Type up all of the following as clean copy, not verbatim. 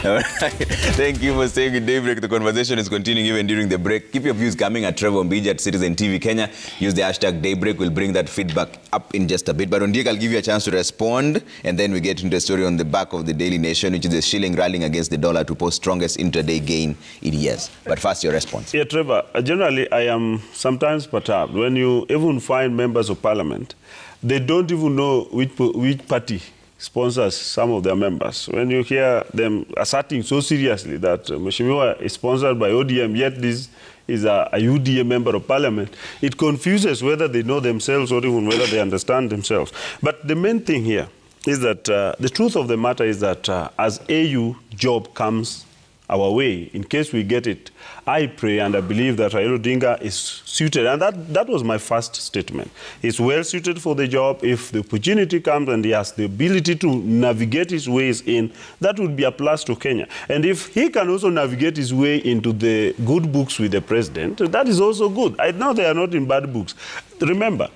Thank you for staying with Daybreak. The conversation is continuing even during the break. Keep your views coming at Trevor Mbija at Citizen TV Kenya. Use the hashtag Daybreak. We'll bring that feedback up in just a bit. But on Dick, I'll give you a chance to respond, and then we get into the story on the back of the Daily Nation, which is the shilling rallying against the dollar to post strongest intraday gain in years. But first, your response. Yeah, Trevor, generally I am sometimes perturbed when you even find members of parliament, they don't even know which party sponsors some of their members. When you hear them asserting so seriously that Mheshimiwa is sponsored by ODM, yet this is a UDA member of parliament, it confuses whether they know themselves or even whether they understand themselves. But the main thing here is that the truth of the matter is that as AU job comes our way, in case we get it, I pray and I believe that Raila Odinga is suited. And that was my first statement. He's well suited for the job. If the opportunity comes and he has the ability to navigate his ways in, that would be a plus to Kenya. And if he can also navigate his way into the good books with the president, that is also good. I know they are not in bad books. Remember,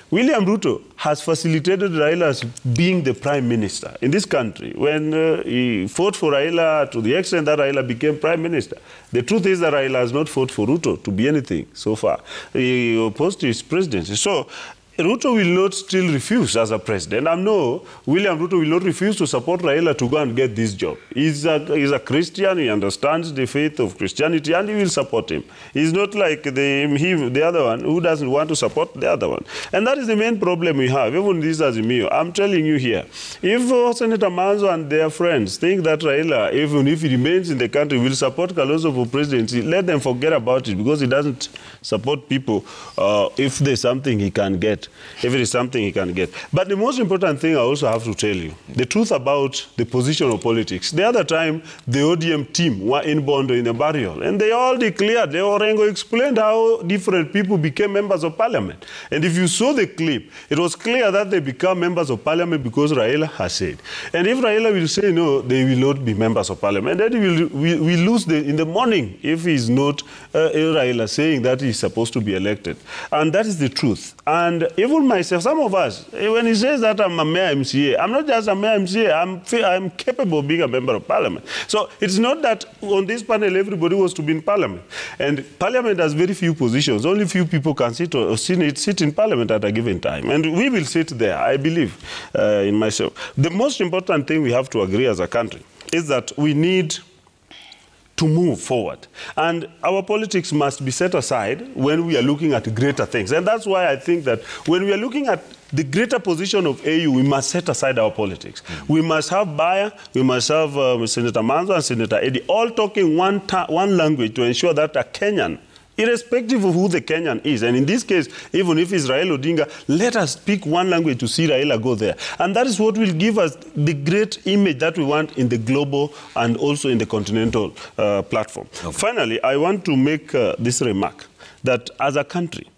William Ruto has facilitated Raila's being the prime minister in this country when he fought for Raila to the extent that Raila became prime minister. The truth is that Raila has not fought for Ruto to be anything so far. He opposed his presidency. So Ruto will not still refuse as a president. I know William Ruto will not refuse to support Raila to go and get this job. He's a Christian, he understands the faith of Christianity, and he will support him. He's not like the other one who doesn't want to support the other one. And that is the main problem we have, even this Azimio. I'm telling you here, if Senator Manzo and their friends think that Raila, even if he remains in the country, will support Kalonzo for presidency, let them forget about it, because he doesn't support people if there's something he can get. If it is something he can get. But the most important thing I also have to tell you, the truth about the position of politics. The other time, the ODM team were in Bondo in a burial, and they all declared, Orengo explained how different people became members of parliament. And if you saw the clip, it was clear that they become members of parliament because Raila has said. And if Raila will say no, they will not be members of parliament. Then we lose in the morning if he's not Raila saying that he's supposed to be elected. And that is the truth. And even myself, some of us, when he says that I'm a mayor MCA, I'm not just a mayor MCA, I'm capable of being a member of parliament. So it's not that on this panel everybody was to be in parliament. And parliament has very few positions. Only few people can sit in parliament at a given time. And we will sit there, I believe, in myself. The most important thing we have to agree as a country is that we need to move forward. And our politics must be set aside when we are looking at greater things. And that's why I think that when we are looking at the greater position of AU, we must set aside our politics. We must have Baya, we must have Senator Manzo and Senator Eddie, all talking one language to ensure that a Kenyan, irrespective of who the Kenyan is, and in this case, even if it's Raila Odinga, let us speak one language to see Raila go there. And that is what will give us the great image that we want in the global and also in the continental platform. Okay. Finally, I want to make this remark, that as a country,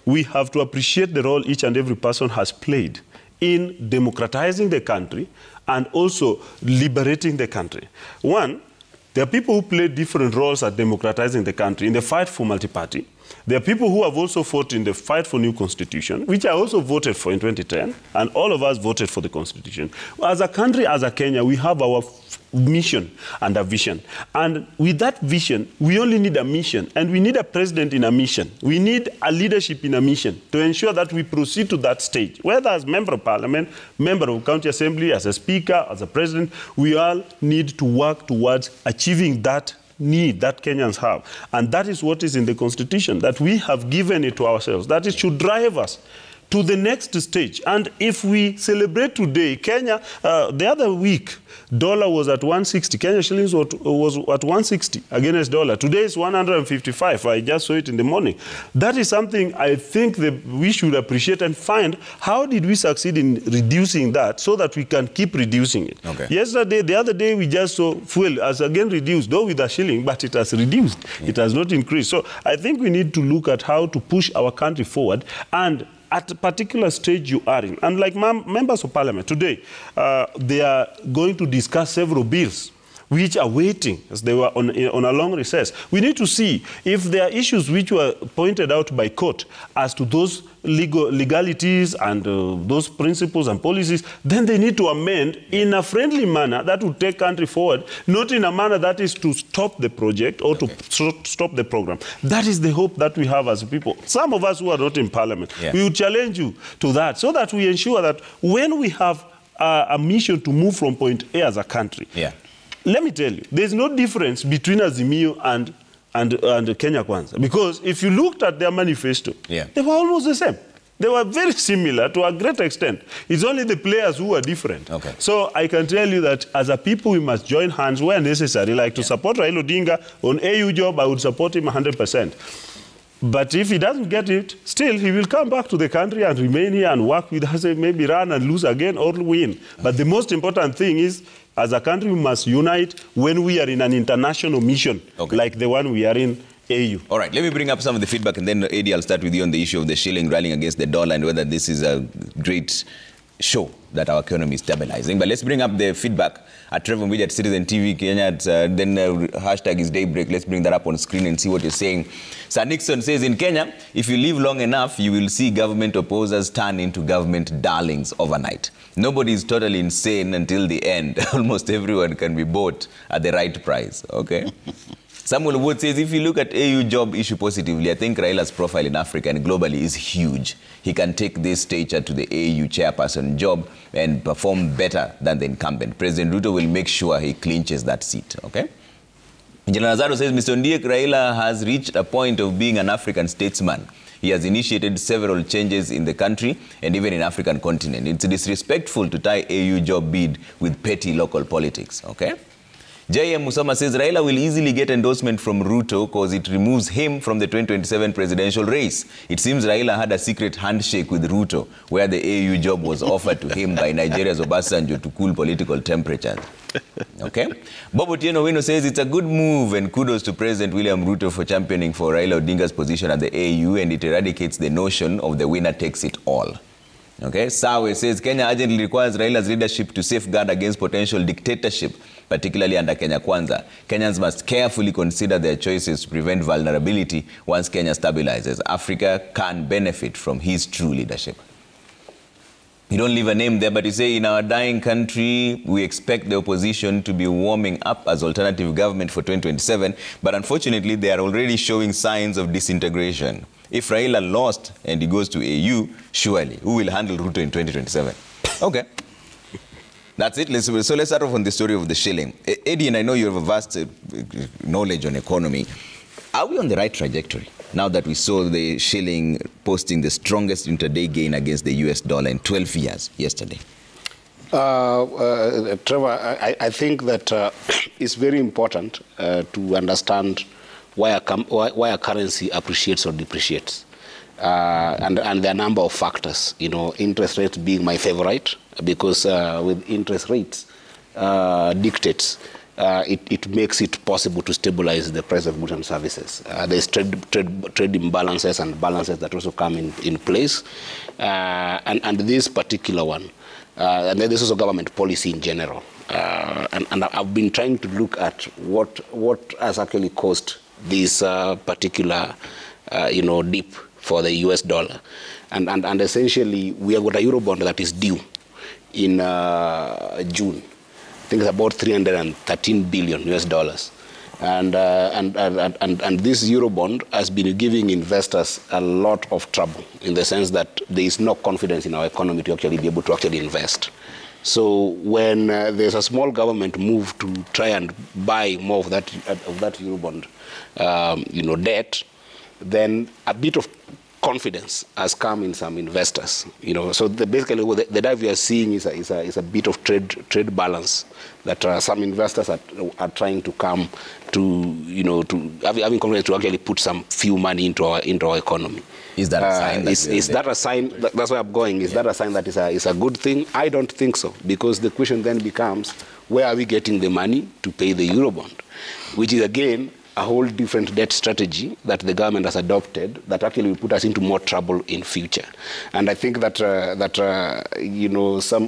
we have to appreciate the role each and every person has played in democratizing the country and also liberating the country. One, there are people who play different roles at democratizing the country in the fight for multi-party. There are people who have also fought in the fight for new constitution, which I also voted for in 2010, and all of us voted for the constitution. As a country, as a Kenya, we have our mission and a vision. And with that vision, we only need a mission, and we need a president in a mission. We need a leadership in a mission to ensure that we proceed to that stage. Whether as member of parliament, member of county assembly, as a speaker, as a president, we all need to work towards achieving that need that Kenyans have. And that is what is in the constitution, that we have given it to ourselves, that it should drive us to the next stage. And if we celebrate today, Kenya, the other week, dollar was at 160. Kenya shillings was at 160 against dollar. Today is 155. I just saw it in the morning. That is something I think that we should appreciate and find how did we succeed in reducing that so that we can keep reducing it. Okay. Yesterday, the other day, we just saw fuel has again reduced, though with a shilling, but it has reduced. Yeah. It has not increased. So I think we need to look at how to push our country forward, and at a particular stage you are in. And like members of parliament today, they are going to discuss several bills which are waiting as they were on a long recess. We need to see if there are issues which were pointed out by court as to those legalities and those principles and policies, then they need to amend in a friendly manner that will take country forward, not in a manner that is to stop the project or to stop the program. That is the hope that we have as people. Some of us who are not in parliament, we will challenge you to that so that we ensure that when we have a mission to move from point A as a country, let me tell you, there's no difference between Azimio and Kenya Kwanza. Because if you looked at their manifesto, they were almost the same. They were very similar to a great extent. It's only the players who are different. So I can tell you that as a people, we must join hands where necessary. Like to support Raila Odinga on AU job, I would support him 100%. But if he doesn't get it, still he will come back to the country and remain here and work with us, maybe run and lose again or win. But the most important thing is, as a country, we must unite when we are in an international mission, like the one we are in AU. All right, let me bring up some of the feedback, and then, Eddie, I'll start with you on the issue of the shilling rallying against the dollar and whether this is a great show that our economy is stabilizing. But let's bring up the feedback at Trevor Mbiji at Citizen TV Kenya. Then hashtag is Daybreak. Let's bring that up on screen and see what you're saying. Sir Nixon says, in Kenya, if you live long enough, you will see government opposers turn into government darlings overnight. Nobody is totally insane until the end. Almost everyone can be bought at the right price. Okay. Samuel Wood says, if you look at AU job issue positively, I think Raila's profile in Africa and globally is huge. He can take this stature to the AU chairperson job and perform better than the incumbent. President Ruto will make sure he clinches that seat. Okay. General Nazaro says, Mr. Ndiek, Raila has reached a point of being an African statesman. He has initiated several changes in the country and even in African continent. It's disrespectful to tie AU job bid with petty local politics. Okay. J.M. Musama says Raila will easily get endorsement from Ruto because it removes him from the 2027 presidential race. It seems Raila had a secret handshake with Ruto where the AU job was offered to him by Nigeria's Obasanjo to cool political temperatures. Okay? Bobo Tieno Wino says it's a good move and kudos to President William Ruto for championing for Raila Odinga's position at the AU, and it eradicates the notion of the winner takes it all. Okay? Sawe says Kenya urgently requires Raila's leadership to safeguard against potential dictatorship, particularly under Kenya Kwanza. Kenyans must carefully consider their choices to prevent vulnerability once Kenya stabilizes. Africa can benefit from his true leadership. You don't leave a name there, but you say, in our dying country, we expect the opposition to be warming up as alternative government for 2027, but unfortunately, they are already showing signs of disintegration. If Raila lost and he goes to AU, surely, who will handle Ruto in 2027? Okay. That's it. So let's start off on the story of the shilling. Eddie, and I know you have a vast knowledge on economy. Are we on the right trajectory now that we saw the shilling posting the strongest intraday gain against the US dollar in 12 years yesterday? Trevor, I think that it's very important to understand why a currency appreciates or depreciates. And there are a number of factors, you know, interest rates being my favorite, because with interest rates dictates, it makes it possible to stabilize the price of goods and services. There's trade imbalances and balances that also come in place. And this particular one, and then there's also government policy in general. And I've been trying to look at what has actually caused this particular, dip for the US dollar. And essentially, we have got a eurobond that is due in June. I think it's about 313 billion US dollars. And this eurobond has been giving investors a lot of trouble in the sense that there is no confidence in our economy to actually be able to actually invest. So when there's a small government move to try and buy more of that eurobond, debt, then a bit of confidence has come in some investors. So basically the dive we are seeing is a bit of trade balance that some investors are trying to come to having confidence to actually put some few money into our economy. Is that a sign? Is that a sign? That's where I'm going. Is that a sign that is a good thing? I don't think so, because the question then becomes, where are we getting the money to pay the eurobond, which is again a whole different debt strategy that the government has adopted that actually will put us into more trouble in future. And I think that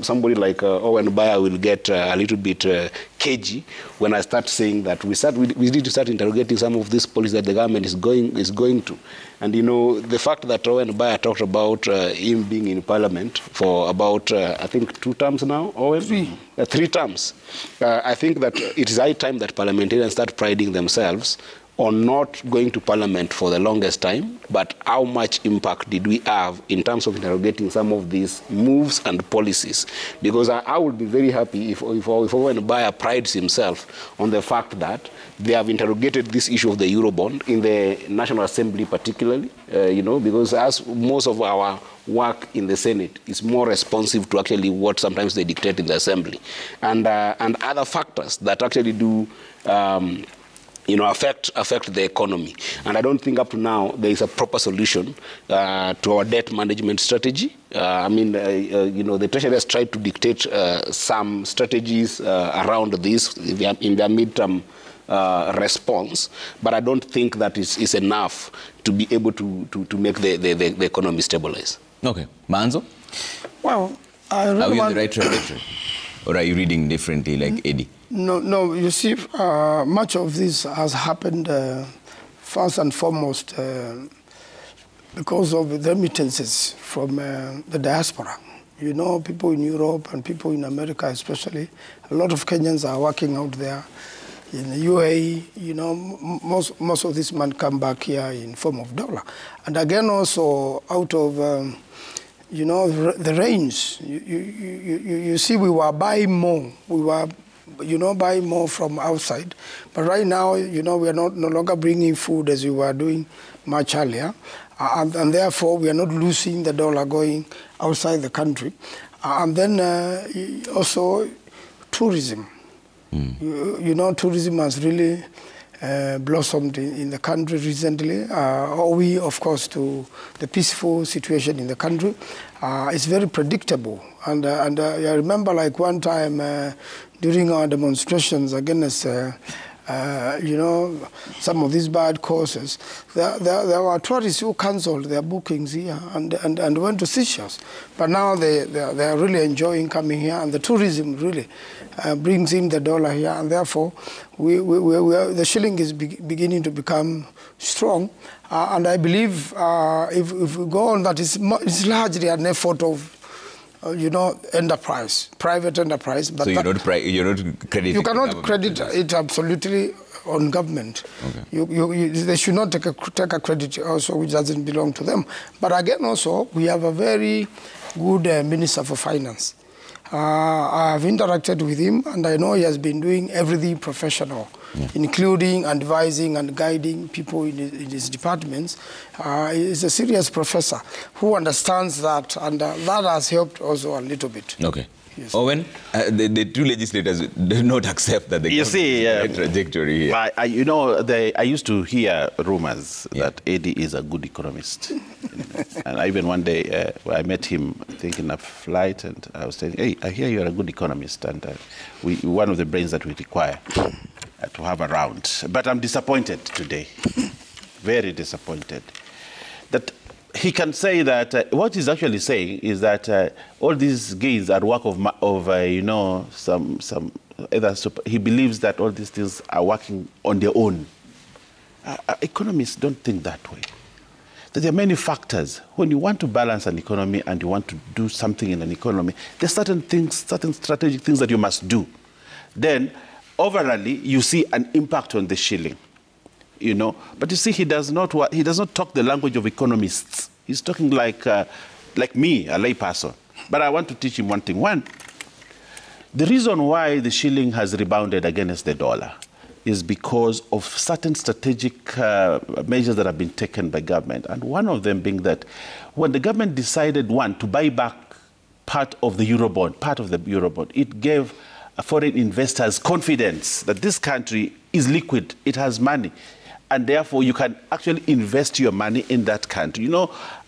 somebody like Owen Bayer will get a little bit cagey when I start saying that we need to start interrogating some of these policies that the government is going to. And the fact that Owen Baya talked about him being in Parliament for about I think 2 terms now, Owen? 3 terms. I think that it is high time that parliamentarians start priding themselves on not going to Parliament for the longest time, but how much impact did we have in terms of interrogating some of these moves and policies? Because I would be very happy if Owen Baya prides himself on the fact that they have interrogated this issue of the eurobond in the National Assembly particularly, because as most of our work in the Senate is more responsive to actually what sometimes they dictate in the Assembly. And other factors that actually do affect the economy. And I don't think up to now there is a proper solution to our debt management strategy. The Treasury has tried to dictate some strategies around this in their midterm response, but I don't think that is enough to be able to make the economy stabilize. Okay. Manzo? Well, I really are we on the right trajectory? Or are you reading differently like Eddie? No, you see, much of this has happened first and foremost because of the remittances from the diaspora. People in Europe and people in America especially, a lot of Kenyans are working out there. In the UAE, most of this money come back here in form of dollar. And again also out of, the range, you see we were buying more. We were buying more from outside. But right now, we are no longer bringing food as we were doing much earlier. And therefore, we are not losing the dollar going outside the country. And then also tourism. Tourism has really blossomed in the country recently, owing, of course, to the peaceful situation in the country. It's very predictable. And I remember like one time during our demonstrations against some of these bad causes, there were tourists who cancelled their bookings here and went to Seychelles. But now they are really enjoying coming here, and the tourism really brings in the dollar here, and therefore the shilling is beginning to become strong. And I believe if we go on that, it's largely an effort of enterprise, private enterprise. But so you're not crediting. You cannot credit it absolutely on government. Okay. They should not take a credit also which doesn't belong to them. But again, also we have a very good Minister for Finance. I have interacted with him, and I know he has been doing everything professional, including advising and guiding people in his departments. He's a serious professor who understands that, and that has helped also a little bit. Okay. Yes. Owen, the two legislators do not accept that the trajectory here. I used to hear rumors that Eddie is a good economist. And even one day I met him, I think, in a flight, and I was saying, hey, I hear you're a good economist, and one of the brains that we require to have around. But I'm disappointed today, very disappointed, that he can say that what he's actually saying is that all these gains are work of some either he believes that all these things are working on their own. Economists don't think that way. That there are many factors. When you want to balance an economy and you want to do something in an economy, there are certain things, certain strategic things that you must do. Then, overall, you see an impact on the shilling. But you see, he does not talk the language of economists. He's talking like me, a layperson. But I want to teach him one thing. One, the reason why the shilling has rebounded against the dollar is because of certain strategic measures that have been taken by government. And one of them being that when the government decided, one, to buy back part of the eurobond, it gave foreign investors confidence that this country is liquid, it has money, and therefore you can actually invest your money in that country.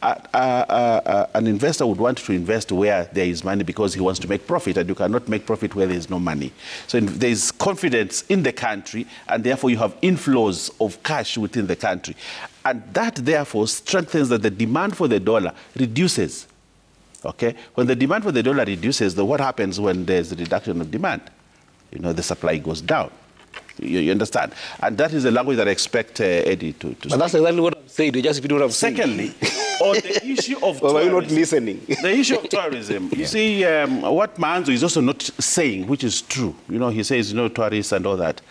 An investor would want to invest where there is money because he wants to make profit, and you cannot make profit where there is no money. So there is confidence in the country, and therefore you have inflows of cash within the country. And that therefore strengthens that the demand for the dollar reduces. Okay? When the demand for the dollar reduces, what happens when there's a reduction of demand? you know, the supply goes down. You understand? And that is the language that I expect Eddie to But that's exactly what I'm saying. You just don't have Secondly, on the issue of well, tourism, are you not listening? the issue of tourism, you see, what Manzo is also not saying, which is true, you know, he says, you know, tourists and all that.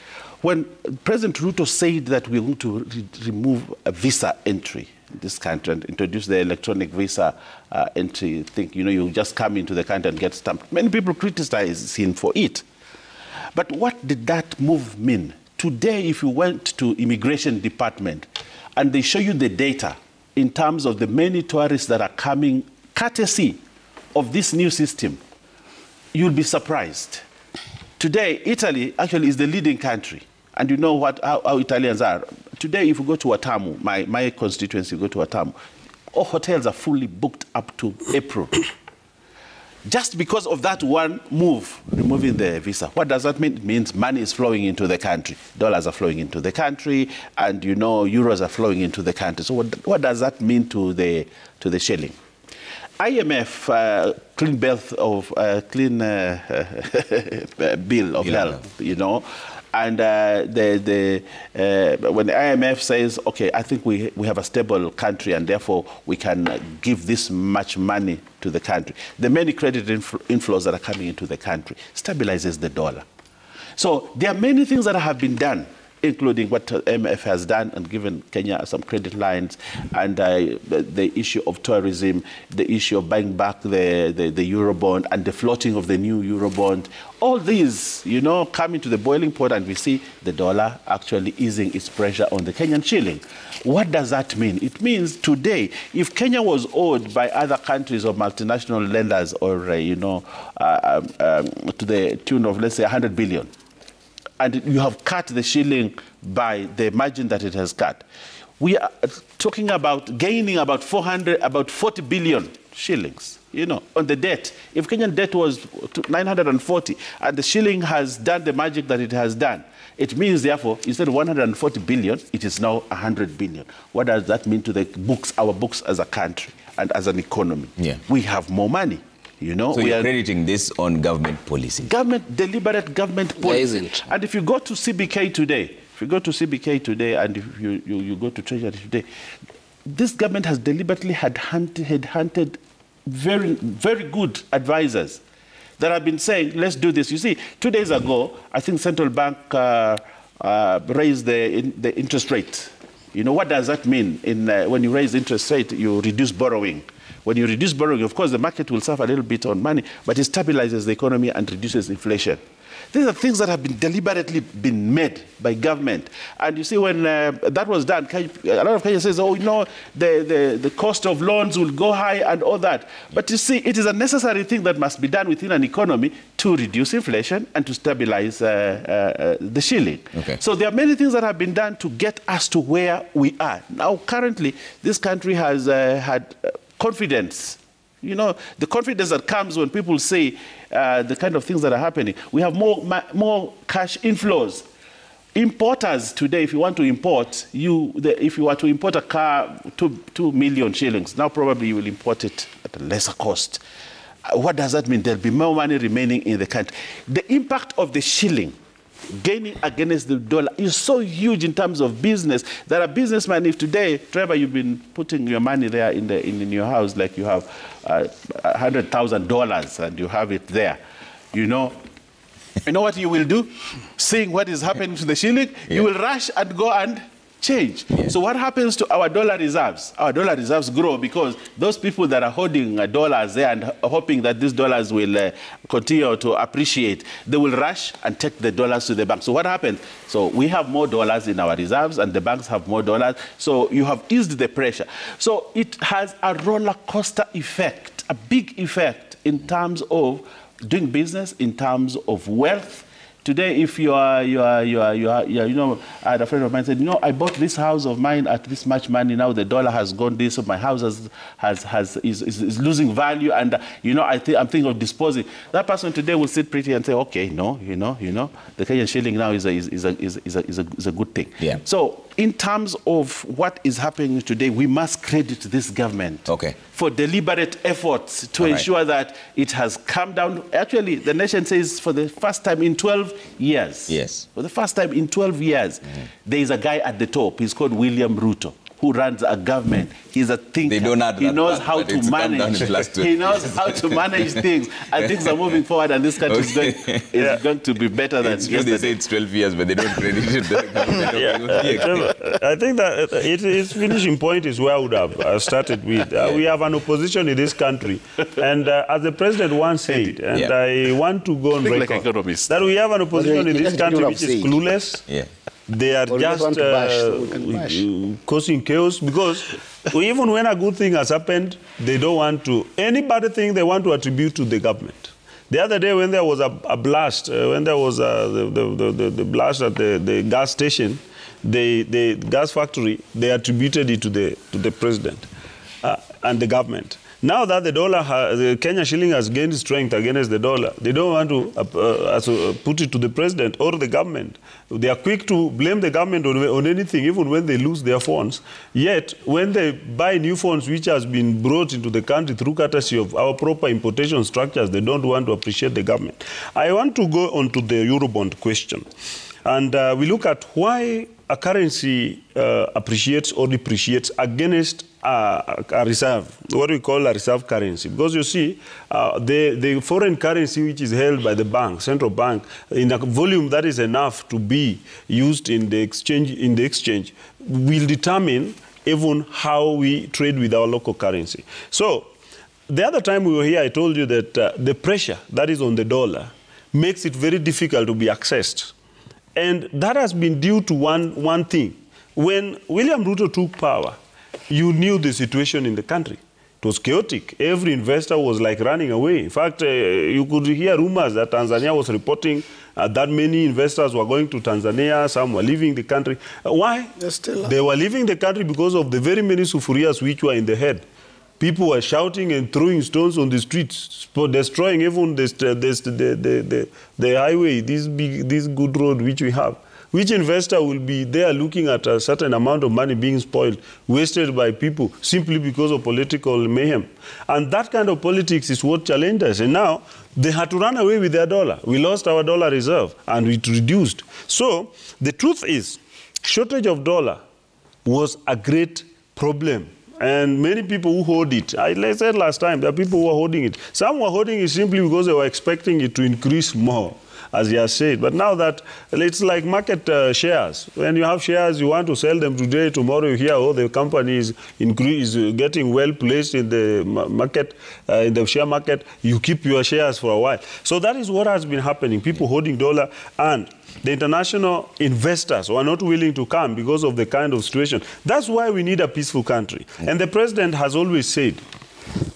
When President Ruto said that we're going to remove a visa entry in this country and introduce the electronic visa entry, think, you know, you just come into the country and get stamped. Many people criticize him for it. But what did that move mean? Today, if you went to immigration department and they show you the data in terms of the many tourists that are coming courtesy of this new system, you'll be surprised. Today, Italy actually is the leading country. And you know what, how Italians are. Today, if you go to Watamu, my constituency, you go to Watamu, all hotels are fully booked up to April. Just because of that one move, removing the visa. What does that mean? It means money is flowing into the country. Dollars are flowing into the country, and you know, euros are flowing into the country. So what does that mean to the shilling? IMF clean bill of health, you know, and when the IMF says, okay, I think we have a stable country and therefore we can give this much money to the country. The many credit inflows that are coming into the country stabilizes the dollar. So there are many things that have been done, including what IMF has done and given Kenya some credit lines, and the issue of tourism, the issue of buying back the eurobond and the floating of the new eurobond. All these, you know, come into the boiling pot, and we see the dollar actually easing its pressure on the Kenyan shilling. What does that mean? It means today, if Kenya was owed by other countries or multinational lenders or, you know, to the tune of, let's say, 100 billion, and you have cut the shilling by the margin that it has cut, we are talking about gaining about 40 billion shillings, you know, on the debt. If Kenyan debt was 940 and the shilling has done the magic that it has done, it means, therefore, instead of 140 billion, it is now 100 billion. What does that mean to the books, our books as a country and as an economy? Yeah. We have more money. You know, so you're crediting this on government policy? Deliberate government policy. There isn't. And if you go to CBK today, and if you go to Treasury today, this government has deliberately headhunted very, very good advisors that have been saying, let's do this. You see, 2 days ago, I think central bank raised the interest rate. You know, what does that mean? When you raise the interest rate, you reduce borrowing. When you reduce borrowing, of course, the market will suffer a little bit on money, but it stabilizes the economy and reduces inflation. These are things that have been deliberately been made by government. And you see, when that was done, a lot of Kenya says, oh, you know, the cost of loans will go high and all that. But you see, it is a necessary thing that must be done within an economy to reduce inflation and to stabilize the shilling. Okay. So there are many things that have been done to get us to where we are. Now, currently, this country has had confidence. You know, the confidence that comes when people say the kind of things that are happening. We have more cash inflows. Importers today, if you want to import, if you were to import a car, 2 million shillings, now probably you will import it at a lesser cost. What does that mean? There'll be more money remaining in the country. The impact of the shilling gaining against the dollar is so huge in terms of business that a businessman, if today, Trevor, you've been putting your money there in your house, like you have $100,000 and you have it there, you know what you will do? Seeing what is happening to the shilling, you will rush and go and change. Yeah. So what happens to our dollar reserves? Our dollar reserves grow because those people that are holding dollars there and hoping that these dollars will continue to appreciate, they will rush and take the dollars to the bank. So what happens? So we have more dollars in our reserves and the banks have more dollars. So you have eased the pressure. So it has a roller coaster effect, a big effect in terms of doing business, in terms of wealth. Today, if you know, I had a friend of mine said, you know, I bought this house of mine at this much money. Now the dollar has gone this, so my house is losing value, and you know, I'm thinking of disposing. That person today will sit pretty and say, okay, no, you know, the Kenyan shilling now is a good thing. Yeah. So in terms of what is happening today, we must credit this government for deliberate efforts to ensure that it has come down. Actually, the nation says for the first time in 12 years, for the first time in 12 years, there is a guy at the top. He's called William Ruto, who runs a government. He's a thinker. He knows how to manage. He knows how to manage things. And things are moving forward, and this country is going to be better than yesterday. They say it's 12 years, but they don't credit it. I think that its finishing point is where I would have started with. We have an opposition in this country. And as the president once said, and I want to go on record, that we have an opposition in this country which is clueless. They are just causing chaos, because even when a good thing has happened, they don't want to. Any bad thing they want to attribute to the government. The other day when there was a blast, when there was the blast at the gas station, the gas factory, they attributed it to the president and the government. Now that the dollar, the Kenya shilling has gained strength against the dollar, they don't want to put it to the president or the government. They are quick to blame the government on anything, even when they lose their funds. Yet, when they buy new funds which has been brought into the country through courtesy of our proper importation structures, they don't want to appreciate the government. I want to go on to the eurobond question. And we look at why a currency appreciates or depreciates against a reserve, what we call a reserve currency. Because you see, the foreign currency which is held by the bank, central bank, in a volume that is enough to be used in the exchange, will determine even how we trade with our local currency. So, the other time we were here, I told you that the pressure that is on the dollar makes it very difficult to be accessed. And that has been due to one thing. When William Ruto took power, you knew the situation in the country. It was chaotic. Every investor was like running away. In fact, you could hear rumors that Tanzania was reporting that many investors were going to Tanzania, some were leaving the country. Why? They were leaving the country because of the very many sufurias which were in the head. People were shouting and throwing stones on the streets, destroying even the highway, this good road which we have. Which investor will be there looking at a certain amount of money being spoiled, wasted by people, simply because of political mayhem? And that kind of politics is what challenged us. And now, they had to run away with their dollar. We lost our dollar reserve, and it reduced. So, the truth is, shortage of dollar was a great problem. And many people who hold it, I said last time, there are people who are holding it. Some were holding it simply because they were expecting it to increase more, as he has said. But now that it's like market shares. When you have shares, you want to sell them today, tomorrow you hear, oh, the company is getting well placed in the market, in the share market. You keep your shares for a while. So that is what has been happening. People holding dollar, and the international investors were not willing to come because of the kind of situation. That's why we need a peaceful country. And the president has always said,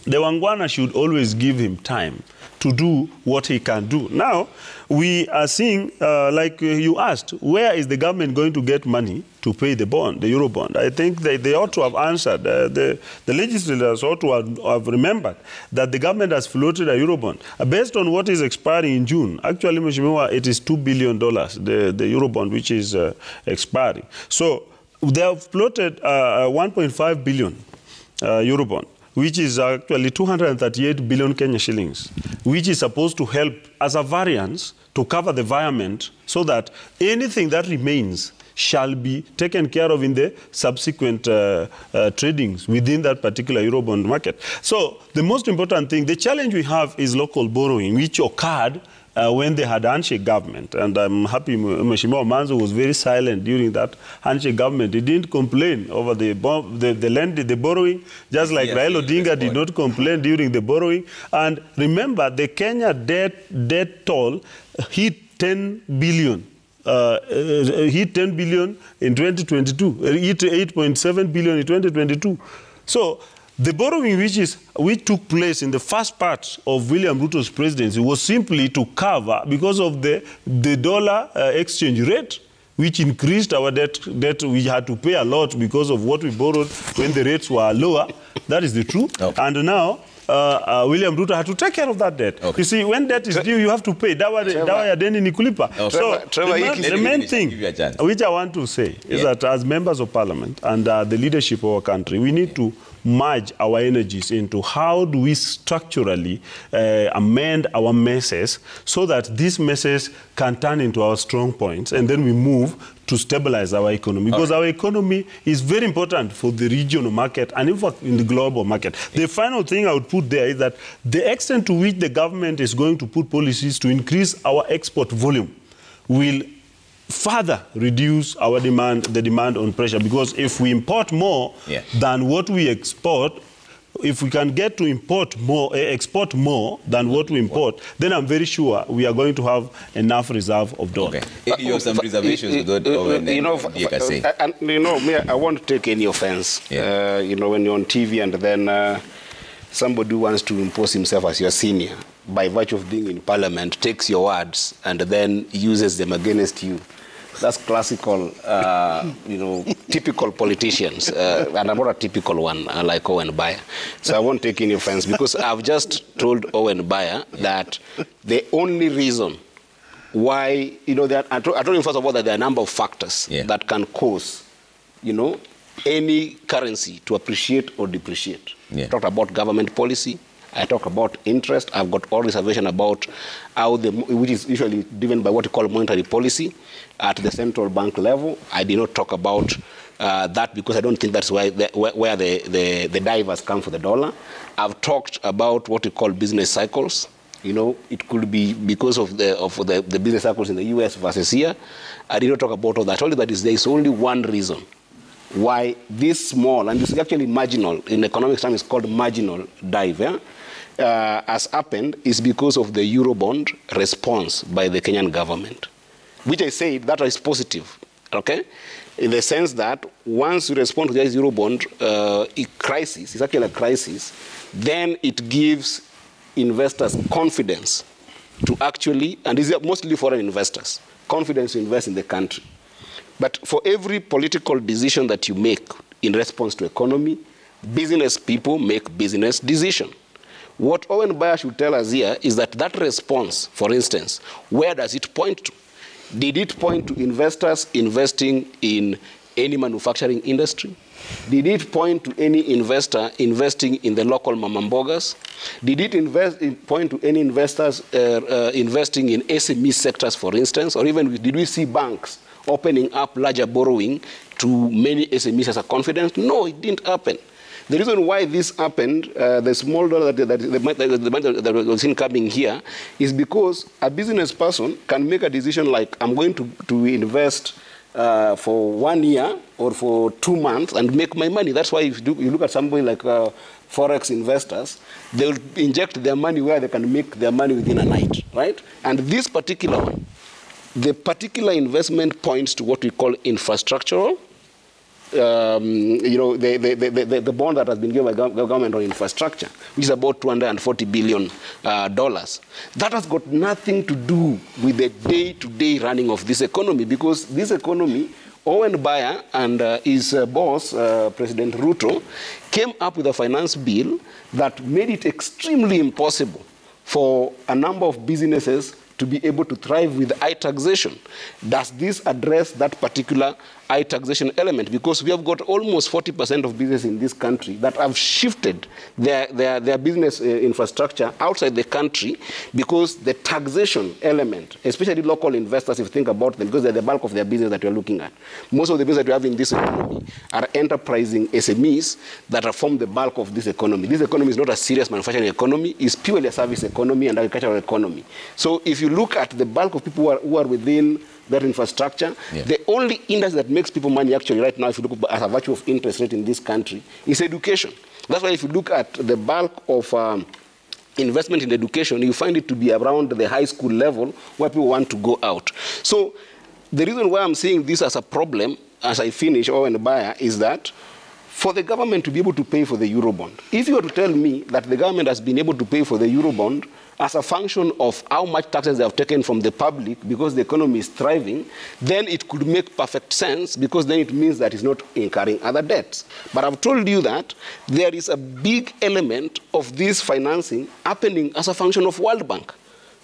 the Wangwana should always give him time to do what he can do. Now, we are seeing, like you asked, where is the government going to get money to pay the bond, the eurobond? I think they ought to have answered. The legislators ought to have remembered that the government has floated a eurobond. Based on what is expiring in June, actually, Mheshimiwa, it is $2 billion, the eurobond, which is expiring. So they have floated 1.5 billion eurobond, which is actually 238 billion Kenya shillings, which is supposed to help as a variance to cover the environment so that anything that remains shall be taken care of in the subsequent tradings within that particular eurobond market. So the most important thing, the challenge we have is local borrowing, which occurred when they had handshake government. And I'm happy Mheshimiwa Manzo was very silent during that handshake government. He didn't complain over the borrowing, just like Raila Odinga did not complain during the borrowing. And remember, the Kenya debt toll hit 10 billion. Hit 10 billion in 2022, hit 8.7 billion in 2022. So the borrowing which took place in the first part of William Ruto's presidency was simply to cover, because of the dollar exchange rate, which increased our debt. We had to pay a lot because of what we borrowed when the rates were lower. That is the truth. Okay. And now William Ruto had to take care of that debt. Okay. You see, when debt is due, you have to pay. Dawa ya deni ni kulipa. So the main thing which I want to say is that as members of parliament and the leadership of our country, we need to merge our energies into how do we structurally amend our messes so that these messes can turn into our strong points, and then we move to stabilize our economy. Because our economy is very important for the regional market and in fact in the global market. The final thing I would put there is that the extent to which the government is going to put policies to increase our export volume will further reduce our demand, the demand on pressure, because if we import more than what we export, if we can get to export more than what we import, then I'm very sure we are going to have enough reserve of dollar. Okay. You have some reservations with what Owen and say. I won't take any offense. When you're on TV and then somebody wants to impose himself as your senior by virtue of being in parliament, takes your words and then uses them against you. That's classical, typical politicians. And I'm not a typical one, like Owen Baya. So I won't take any offense because I've just told Owen Baya that the only reason why, I told him first of all that there are a number of factors that can cause, any currency to appreciate or depreciate. I talked about government policy. I talk about interest. I've got all reservation about how which is usually driven by what you call monetary policy at the central bank level. I did not talk about that because I don't think that's where the divers come for the dollar. I've talked about what we call business cycles. It could be because of the business cycles in the US versus here. I did not talk about all that. I told you that there is only one reason why this small, and this is actually marginal, in economics terms it's called marginal dive, has happened is because of the eurobond response by the Kenyan government, which I say that is positive, okay? In the sense that once you respond to this eurobond crisis, it's actually a crisis, then it gives investors confidence to actually, and these are mostly foreign investors, confidence to invest in the country. But for every political decision that you make in response to economy, business people make business decisions. What Owen Baya should tell us here is that response, for instance, where does it point to? Did it point to investors investing in any manufacturing industry? Did it point to any investor investing in the local mamambogas? Did it point to any investors investing in SME sectors, for instance? Or even did we see banks opening up larger borrowing to many SMEs as a confidence? No, it didn't happen. The reason why this happened, the small dollar that was seen coming here, is because a business person can make a decision like, I'm going to invest for 1 year or for 2 months and make my money. That's why if you look at somebody like Forex investors, they'll inject their money where they can make their money within a night, right? And this particular one, the particular investment points to what we call infrastructural. The bond that has been given by government on infrastructure, which is about $240 billion. That has got nothing to do with the day-to-day running of this economy, because this economy, Owen Baya and his boss, President Ruto, came up with a finance bill that made it extremely impossible for a number of businesses to be able to thrive with high taxation. Does this address that particular high taxation element? Because we have got almost 40% of business in this country that have shifted their business infrastructure outside the country because the taxation element, especially local investors, if you think about them, because they're the bulk of their business that you're looking at. Most of the business that we have in this economy are enterprising SMEs that are form the bulk of this economy. This economy is not a serious manufacturing economy. It's purely a service economy and agricultural economy. So if you look at the bulk of people who are within that infrastructure, the only industry that makes people money actually right now, if you look at a virtue of interest rate in this country, is education. That's why if you look at the bulk of investment in education, you find it to be around the high school level where people want to go out. So the reason why I'm seeing this as a problem, as I finish, Owen Baya, is that for the government to be able to pay for the eurobond, if you were to tell me that the government has been able to pay for the eurobond as a function of how much taxes they have taken from the public because the economy is thriving, then it could make perfect sense, because then it means that it's not incurring other debts. But I've told you that there is a big element of this financing happening as a function of World Bank,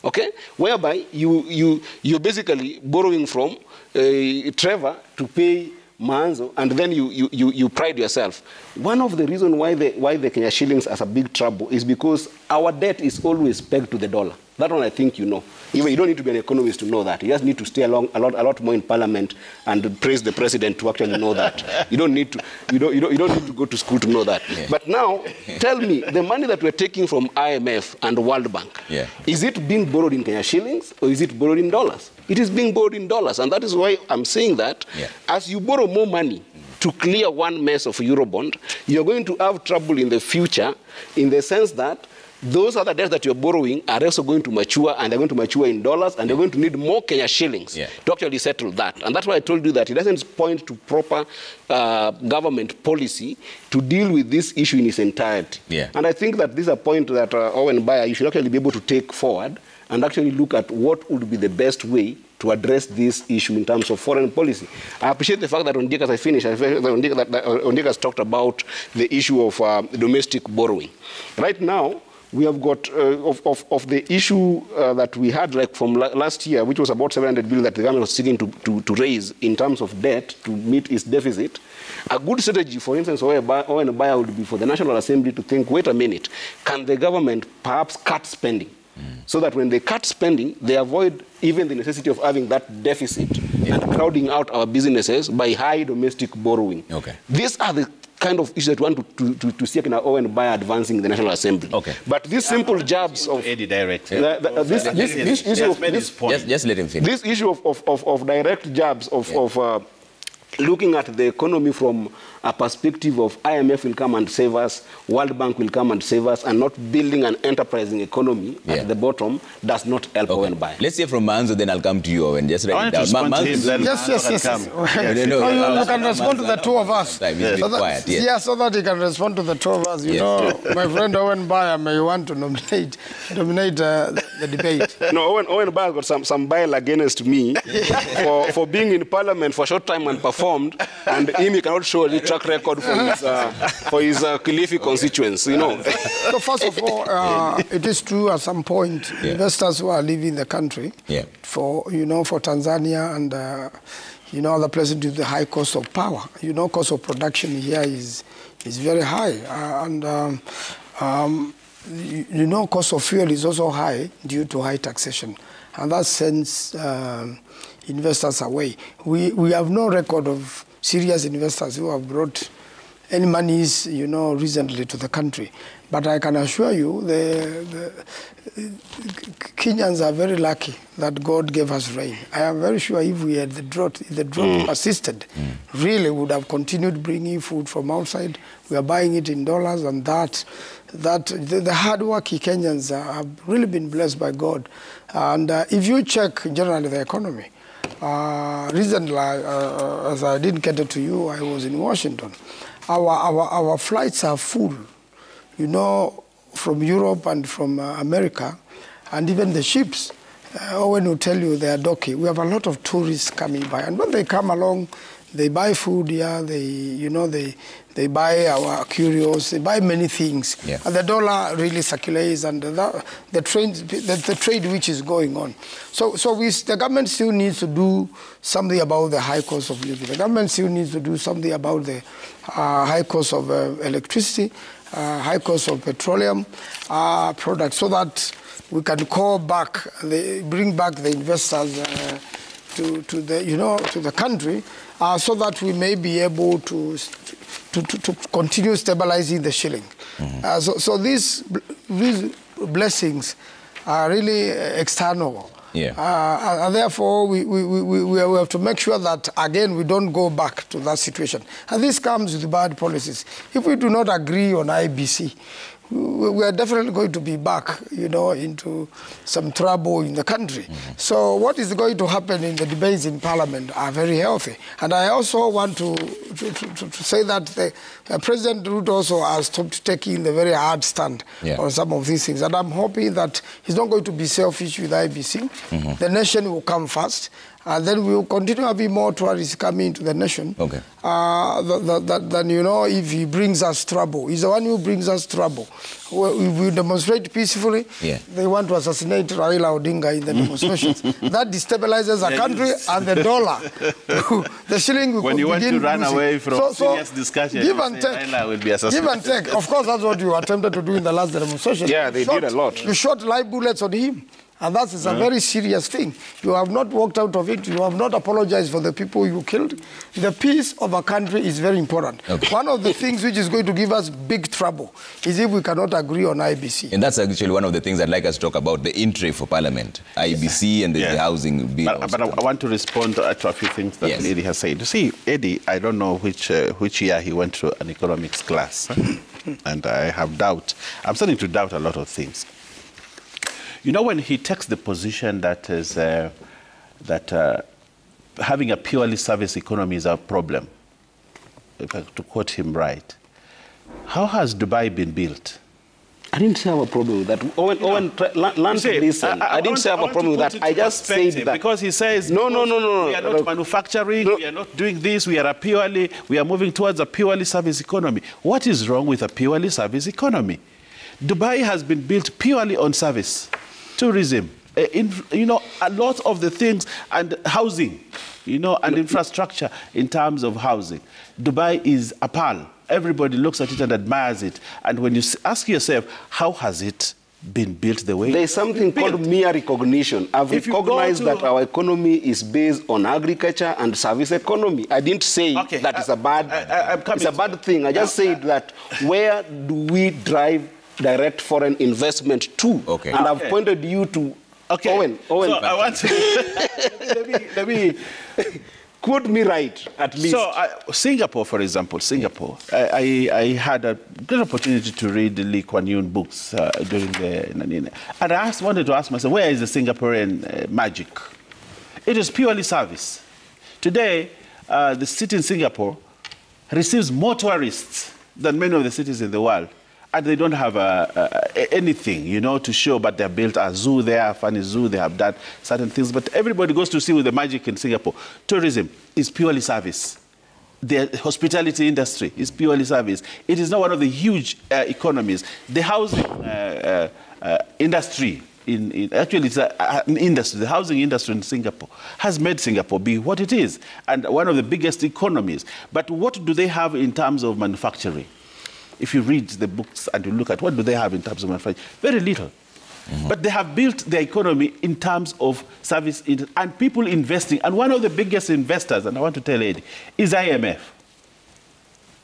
okay? Whereby you're basically borrowing from Trevor to pay Manzo, and then you pride yourself. One of the reasons why the Kenya shillings is a big trouble is because our debt is always pegged to the dollar. That one I think you know. Even you don't need to be an economist to know that. You just need to stay along a lot more in Parliament and praise the president to actually know that. You don't need to go to school to know that. Yeah. But now, tell me, the money that we're taking from IMF and World Bank, is it being borrowed in Kenya shillings or is it borrowed in dollars? It is being borrowed in dollars, and that is why I'm saying that as you borrow more money to clear one mess of Eurobond, you're going to have trouble in the future, in the sense that those other debts that you're borrowing are also going to mature, and they're going to mature in dollars, and they're going to need more Kenya shillings to actually settle that. And that's why I told you that it doesn't point to proper government policy to deal with this issue in its entirety. And I think that this is a point that Owen Baya, you should actually be able to take forward and actually look at what would be the best way to address this issue in terms of foreign policy. I appreciate the fact that Ondika, as I finish, Ondika has talked about the issue of domestic borrowing. Right now, we have got, of the issue that we had like from last year, which was about 700 billion that the government was seeking to raise in terms of debt to meet its deficit. A good strategy, for instance, Owen Baya would be for the National Assembly to think, wait a minute, can the government perhaps cut spending? So that when they cut spending, they avoid even the necessity of having that deficit and crowding out our businesses by high domestic borrowing. These are the kind of issues that we want to see in our Owen Baya advancing in the National Assembly. But these simple jabs of Eddie direct. This issue of just let him finish. This issue of direct jabs of looking at the economy from a perspective of IMF will come and save us, World Bank will come and save us, and not building an enterprising economy at the bottom does not help Owen Baya. Let's hear from Manzo, then I'll come to you, Owen. Just write it down. Yes. You can respond to the two of us. So that you can respond to the two of us. You know, my friend Owen Baya may want to dominate the debate. No, Owen Baya got some bile against me for being in Parliament for a short time and performed, and him he cannot show a track record for his Kilifi constituents, you know. So first of all, it is true at some point, investors who are leaving the country for Tanzania and other places due to the high cost of power. Cost of production here is very high, cost of fuel is also high due to high taxation, and that sends investors away. We have no record of serious investors who have brought any monies, recently to the country. But I can assure you, the Kenyans are very lucky that God gave us rain. I am very sure if we had the drought persisted, really would have continued bringing food from outside. We are buying it in dollars, and the hard-working Kenyans have really been blessed by God. And if you check generally the economy, recently, as I didn't get it to you, I was in Washington. Our flights are full, from Europe and from America, and even the ships. Owen will tell you they are docking. We have a lot of tourists coming by, and when they come along, they buy food here. They buy our curios. They buy many things, and the dollar really circulates, and the trade which is going on. So the government still needs to do something about the high cost of living. The government still needs to do something about the high cost of electricity, high cost of petroleum products, so that we can bring back the investors to the country, so that we may be able to continue stabilizing the shilling. So these blessings are really external. And therefore, we have to make sure that, again, we don't go back to that situation. And this comes with bad policies. If we do not agree on IBC, we are definitely going to be back, into some trouble in the country. So what is going to happen in the debates in Parliament are very healthy. And I also want to say that President Ruto also has stopped taking the very hard stand on some of these things. And I'm hoping that he's not going to be selfish with IBC. The nation will come first. And then we will continue having more tourists coming into the nation. Okay. Than, if he brings us trouble. He's the one who brings us trouble. We demonstrate peacefully. Yeah. They want to assassinate Raila Odinga in the demonstrations. That destabilizes the country and the dollar. The shilling will when you want to run away from serious discussion, give and take. Raila will be assassinated. Give and take. Of course, that's what you attempted to do in the last demonstration. Yeah, they did a lot. You shot live bullets on him. And that is a very serious thing. You have not walked out of it. You have not apologized for the people you killed. The peace of a country is very important. Okay. One of the things which is going to give us big trouble is if we cannot agree on IBC. And that's actually one of the things I'd like us to talk about, the entry for Parliament, IBC and the housing bill. But I want to respond to a few things that Eddie has said. You see, Eddie, I don't know which year he went to an economics class. And I have doubt. I'm starting to doubt a lot of things. When he takes the position that is having a purely service economy is a problem, if I to quote him right, how has Dubai been built? I didn't say I have a problem with that. Owen, listen. I didn't say I have a problem with that. I just said that. Because he says, no. We are not manufacturing, we are not doing this, we are moving towards a purely service economy. What is wrong with a purely service economy? Dubai has been built purely on service. Tourism, a lot of the things, and housing, and infrastructure in terms of housing. Dubai is a pearl. Everybody looks at it and admires it. And when you ask yourself, how has it been built the way? There's something called mere recognition. I've recognized that our economy is based on agriculture and service economy. I didn't say that it's a bad thing. I just said that where do we drive direct foreign investment to? Okay. And I've pointed you to Owen. So I want to let me quote me right, at least. So Singapore, for example, I had a good opportunity to read Lee Kuan Yew books during the and I wanted to ask myself, where is the Singaporean magic? It is purely service. Today, the city in Singapore receives more tourists than many of the cities in the world. And they don't have anything, to show, but they've built a zoo there, a funny zoo, they have done certain things. But everybody goes to see with the magic in Singapore. Tourism is purely service. The hospitality industry is purely service. It is not one of the huge economies. The housing industry, actually it's an industry, the housing industry in Singapore has made Singapore be what it is, and one of the biggest economies. But what do they have in terms of manufacturing? If you read the books and you look at what do they have in terms of manufacturing, very little. But they have built their economy in terms of service and people investing. And one of the biggest investors, and I want to tell Eddie, is IMF.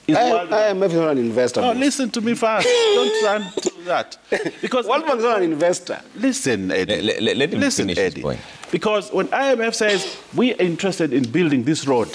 IMF is not an investor. No, listen to me first. Don't run to that. Because World Bank is not an investor. Listen, Eddie. Let him finish Eddie. his point. Because when IMF says, we are interested in building this road,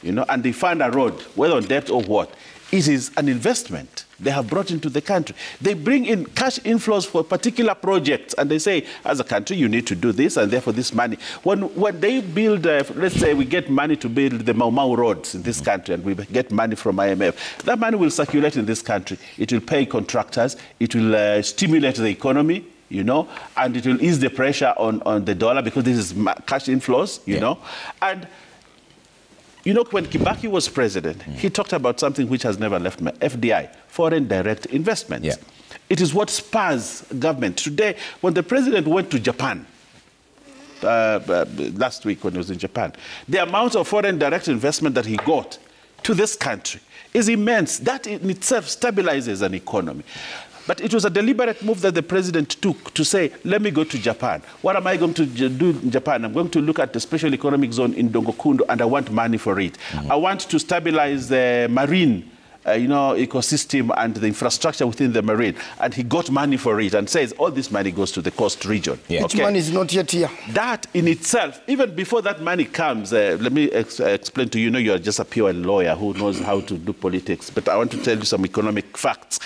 and they fund a road, whether on debt or what, it is an investment they have brought into the country. They bring in cash inflows for particular projects, and they say, as a country, you need to do this, and therefore this money. When they build, let's say we get money to build the Mau Mau roads in this country, and we get money from IMF, that money will circulate in this country. It will pay contractors, it will stimulate the economy, and it will ease the pressure on the dollar, because this is cash inflows, And when Kibaki was president, he talked about something which has never left me, FDI, foreign direct investments. Yeah. It is what spurs government. Today, when the president went to Japan, last week when he was in Japan, the amount of foreign direct investment that he got to this country is immense. That in itself stabilizes an economy. But it was a deliberate move that the president took to say, let me go to Japan. What am I going to do in Japan? I'm going to look at the special economic zone in Dongokundo, and I want money for it. I want to stabilize the marine ecosystem and the infrastructure within the marine, and he got money for it and says all this money goes to the coast region. Yeah. Which money is not yet here. That in itself, even before that money comes, let me explain to you, you're just a pure lawyer who knows how to do politics, but I want to tell you some economic facts.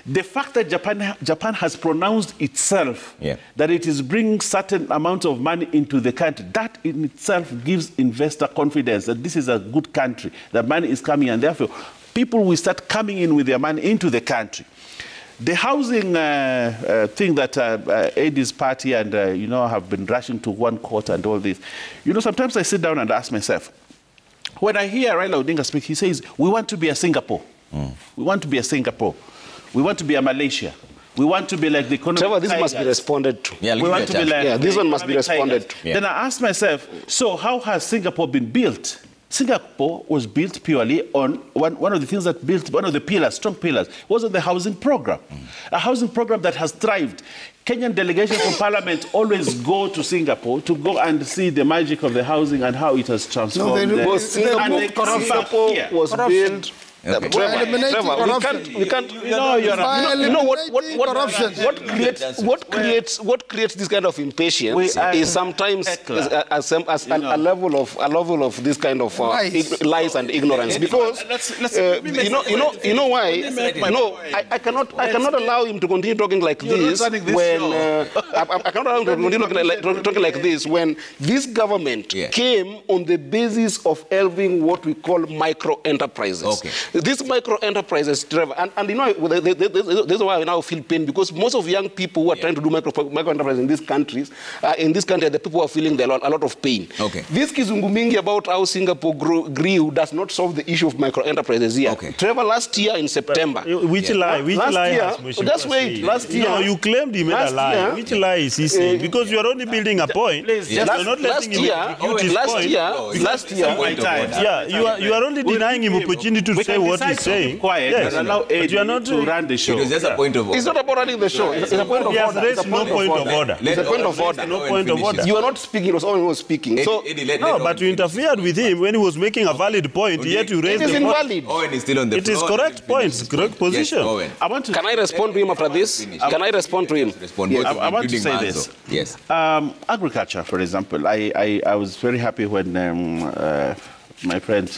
The fact that Japan has pronounced itself that it is bringing certain amounts of money into the country, that in itself gives investor confidence that this is a good country, that money is coming, and therefore people will start coming in with their money into the country. The housing thing that AD's party and, have been rushing to one court and all this, sometimes I sit down and ask myself, when I hear Raila Odinga speak, he says, we want to be a Singapore. We want to be a Singapore. We want to be a Malaysia. We want to be like the economic Trevor, this must be responded to. Yeah, we want to be like this one must be responded to. Then I ask myself, so how has Singapore been built? Singapore was built purely on one of the things that built, one of the pillars, strong pillars, was on the housing program. A housing program that has thrived. Kenyan delegations from parliament always go to Singapore to go and see the magic of the housing and how it has transformed. Singapore was built. Okay. Trevor, we can't. What creates this kind of impatience is sometimes a level of this kind of lies and ignorance. Because you know why? No, I cannot allow him to continue talking like this when I cannot allow him to continue talking like this when this government came on the basis of helping what we call micro enterprises. Okay. These micro enterprises, Trevor, and this is why I now feel pain, because most of young people who are trying to do micro enterprises in these countries, the people are feeling a lot of pain. Okay. This kizungumingi about how Singapore grew does not solve the issue of micro enterprises here. Okay. Trevor, last year in September. Which lie? Which lie? Just wait. Last year. No, you claimed he made a lie. Which lie is he saying? Because you are only building a point. You're not letting him execute his point. Last year. Yeah, you are only denying him opportunity to say what he's saying. Quiet, yes. Allow AD to run the show. It was just a point of order. It's not about running the show. It's a point of order. There is no point of order. It's a point of order. No point of order. You are not speaking. It was only who was speaking. No, but you interfered with him when he was making a valid point. Yet you raised the point. It is invalid. Owen is still on the floor. It is correct point. Correct position. Yes, Owen. Can I respond to him after this? Can I respond to him? I want to say this. Yes. Agriculture, for example. I was very happy when my friend.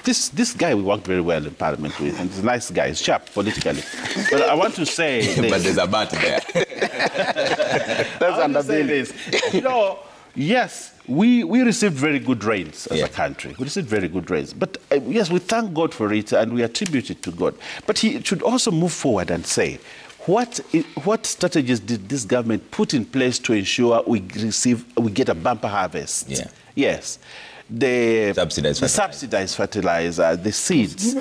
This guy we worked very well in Parliament with, and he's a nice guy, he's sharp politically. But I want to say this. But there's a but there. That's understand this. Yes, we received very good rains as a country. We received very good rains. But yes, we thank God for it and we attribute it to God. But he should also move forward and say, what strategies did this government put in place to ensure we get a bumper harvest? Yeah. Yes. The subsidized fertilizer, the seeds,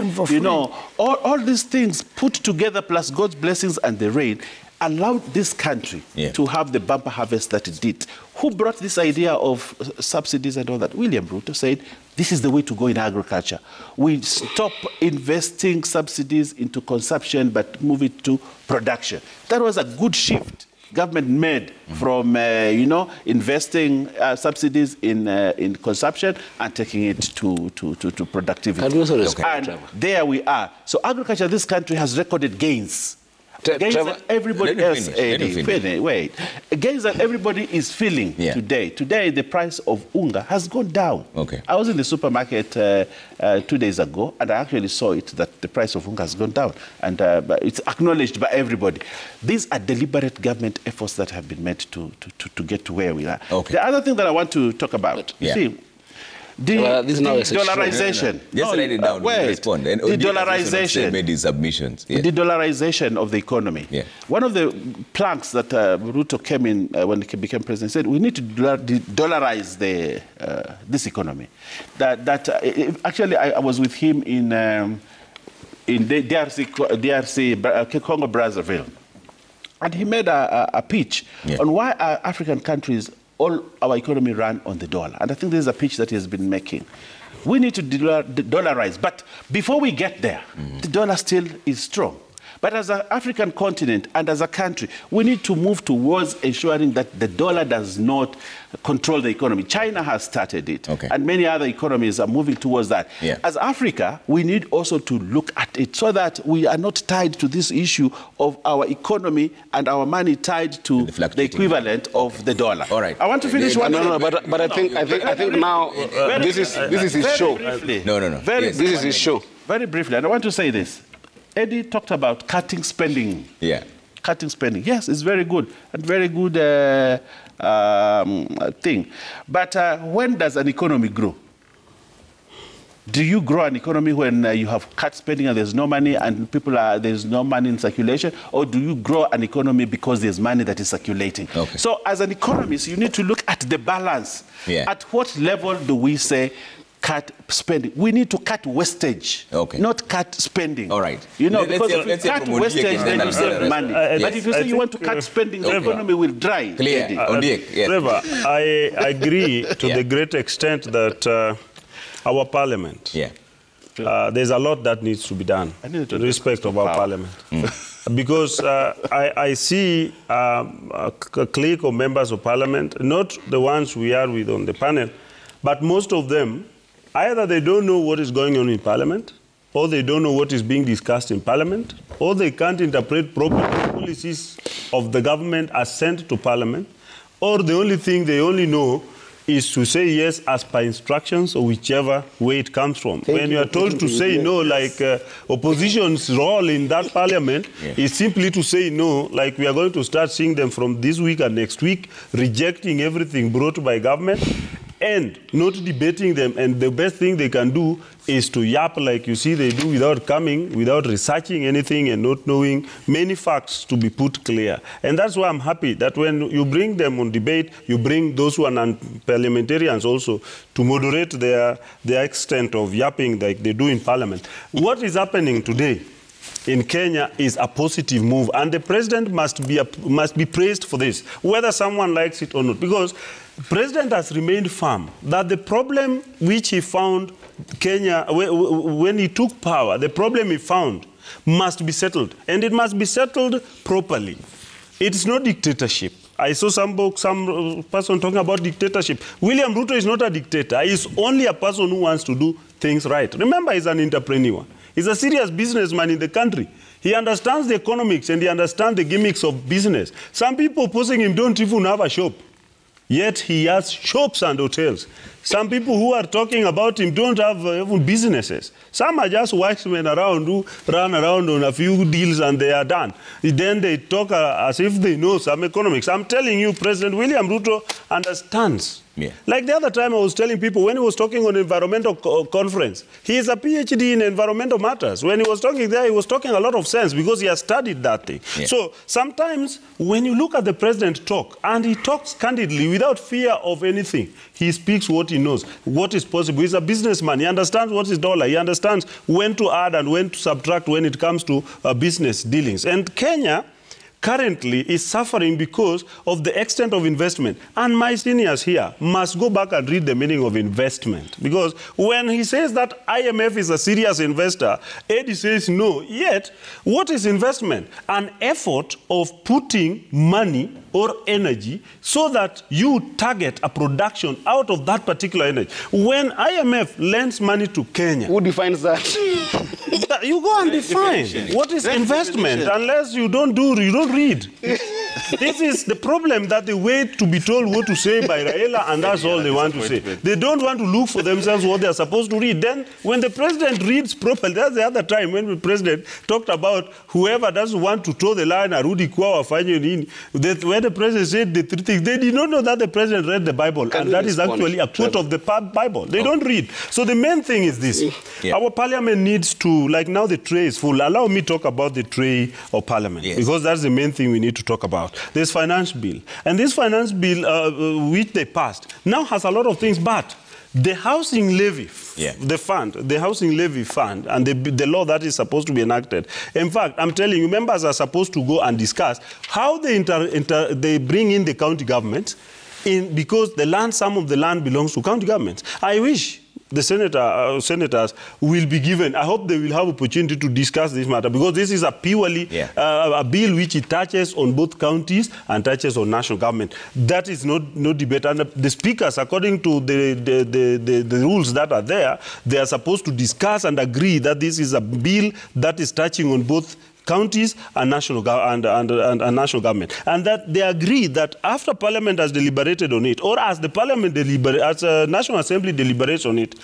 all these things put together plus God's blessings and the rain allowed this country to have the bumper harvest that it did. Who brought this idea of subsidies and all that? William Ruto said, this is the way to go in agriculture. We stop investing subsidies into consumption, but move it to production. That was a good shift government made from, investing subsidies in consumption and taking it to productivity. And there we are. So agriculture, this country has recorded gains. Gains that everybody else, wait. Gains that everybody is feeling today. Today, the price of unga has gone down. Okay. I was in the supermarket 2 days ago, and I actually saw it that the price of unga has gone down, and it's acknowledged by everybody. These are deliberate government efforts that have been made to get to where we are. Okay. The other thing that I want to talk about, you see. The dollarization. Just write it down. Respond. And the dollarization. Made his submissions. The dollarization of the economy. Yeah. One of the planks that Ruto came in when he became president said we need to dollarize this economy. Actually, I was with him in the DRC, Congo Brazzaville, and he made a pitch on why African countries. All our economy ran on the dollar. And I think this is a pitch that he has been making. We need to dollarize. But before we get there, the dollar still is strong. But as an African continent and as a country, we need to move towards ensuring that the dollar does not control the economy. China has started it, and many other economies are moving towards that. As Africa, we need also to look at it so that we are not tied to this issue of our economy and our money tied to the equivalent of the dollar. All right. I want to finish one. But I think now this is his show. This is his show. Very briefly, and I want to say this. Eddie talked about cutting spending. Cutting spending. Yes, it's very good and very good thing. But when does an economy grow? Do you grow an economy when you have cut spending and there's no money and there's no money in circulation? Or do you grow an economy because there's money that is circulating? So as an economist, you need to look at the balance. At what level do we say cut spending? We need to cut wastage, not cut spending. All right. You know, because if you cut wastage, then you save money. But if you say you want to cut spending, the economy will dry. Trevor, I agree to the great extent that our parliament, there's a lot that needs to be done in respect of our parliament. Because I see a clique of members of parliament, not the ones we are with on the panel, but most of them, either they don't know what is going on in parliament, or they don't know what is being discussed in parliament, or they can't interpret properly policies of the government as sent to parliament, or the only thing they only know is to say yes as per instructions or whichever way it comes from. When you are told to say no, like opposition's role in that parliament is simply to say no, like we are going to start seeing them from this week and next week, rejecting everything brought by government and not debating them. And the best thing they can do is to yap like you see they do without coming, without researching anything and not knowing many facts to be put clear. And that's why I'm happy that when you bring them on debate, you bring those who are non-parliamentarians also to moderate their extent of yapping like they do in parliament. What is happening today in Kenya is a positive move, and the president must be praised for this, whether someone likes it or not, because the president has remained firm that the problem which he found Kenya, when he took power, the problem he found must be settled, and it must be settled properly. It's not dictatorship. I saw some person talking about dictatorship. William Ruto is not a dictator. He's only a person who wants to do things right. Remember, he's an entrepreneur. He's a serious businessman in the country. He understands the economics and he understands the gimmicks of business. Some people opposing him don't even have a shop. Yet he has shops and hotels. Some people who are talking about him don't have even businesses. Some are just wise men around who run around on a few deals and they are done. Then they talk as if they know some economics. I'm telling you, President William Ruto understands. Like the other time I was telling people, when he was talking on environmental conference, he is a PhD in environmental matters. When he was talking there, he was talking a lot of sense because he has studied that thing. So sometimes when you look at the president talk, and he talks candidly without fear of anything, he speaks what he knows, what is possible. He's a businessman. He understands what is dollar. He understands when to add and when to subtract when it comes to business dealings. And Kenya currently is suffering because of the extent of investment. And my seniors here must go back and read the meaning of investment. Because when he says that IMF is a serious investor, Eddie says no. Yet, what is investment? An effort of putting money or energy so that you target a production out of that particular energy. When IMF lends money to Kenya... Who defines that? You go and define what is investment. Unless you don't read. This is the problem, that they wait to be told what to say by Raila, and that's all they want to say. They don't want to look for themselves what they're supposed to read. Then, when the president reads properly, that's the other time when the president talked about whoever doesn't want to toe the line, Arudi Kwa wafanye nini. When the president said the three things, they did not know that the president read the Bible, and that is actually a quote of the Bible. They don't read. So the main thing is this. Our parliament needs to, like now the tray is full. Allow me to talk about the tray of parliament, because that's the main thing we need to talk about. There's finance bill. And this finance bill, which they passed, now has a lot of things, but the housing levy, the housing levy fund, and the law that is supposed to be enacted. In fact, I'm telling you, members are supposed to go and discuss how they bring in the county governments, because some of the land belongs to county governments. I wish the senators will be given, I hope they will have opportunity to discuss this matter, because this is a purely a bill which it touches on both counties and touches on national government. That is no debate. And the speakers, according to the rules that are there, they are supposed to discuss and agree that this is a bill that is touching on both counties and national government, and that they agree that after Parliament has deliberated on it, or as the Parliament as a National Assembly deliberates on it,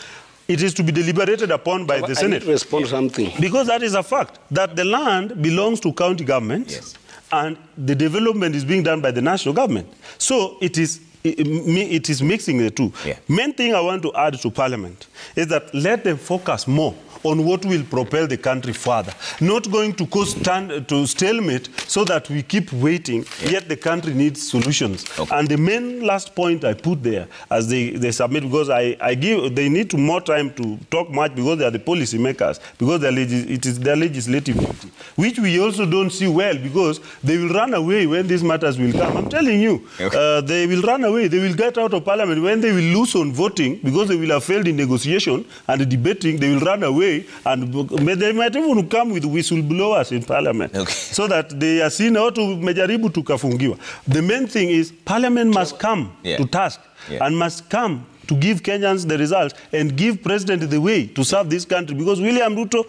it is to be deliberated upon by the Senate. I need to respond to something. Because that is a fact, that the land belongs to county governments, yes, and the development is being done by the national government. So it is mixing the two. Yeah. Main thing I want to add to Parliament is that let them focus more on what will propel the country further, not going to cause to stalemate so that we keep waiting, yet the country needs solutions. Okay. And the main last point I put there as they submit, because they need more time to talk much, because they are the policy makers, because it is their legislative duty, which we also don't see well, because they will run away when these matters will come. I'm telling you, they will run away. They will get out of Parliament when they will lose on voting, because they will have failed in negotiation and debating. They will run away, and they might even come with whistleblowers in Parliament, so that they are seen how to mejaribu tukafungiwa. The main thing is Parliament must come to task and must come to give Kenyans the results and give President the way to serve this country, because William Ruto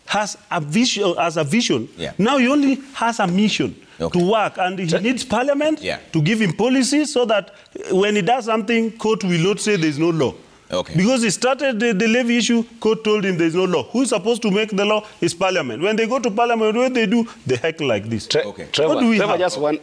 has a vision. Now he only has a mission to work, and he needs Parliament to give him policies, so that when he does something, court will not say there is no law. Because he started the levy issue, court told him there is no law. Who is supposed to make the law is Parliament. When they go to Parliament, what they do, they heckle like this. Trevor, just one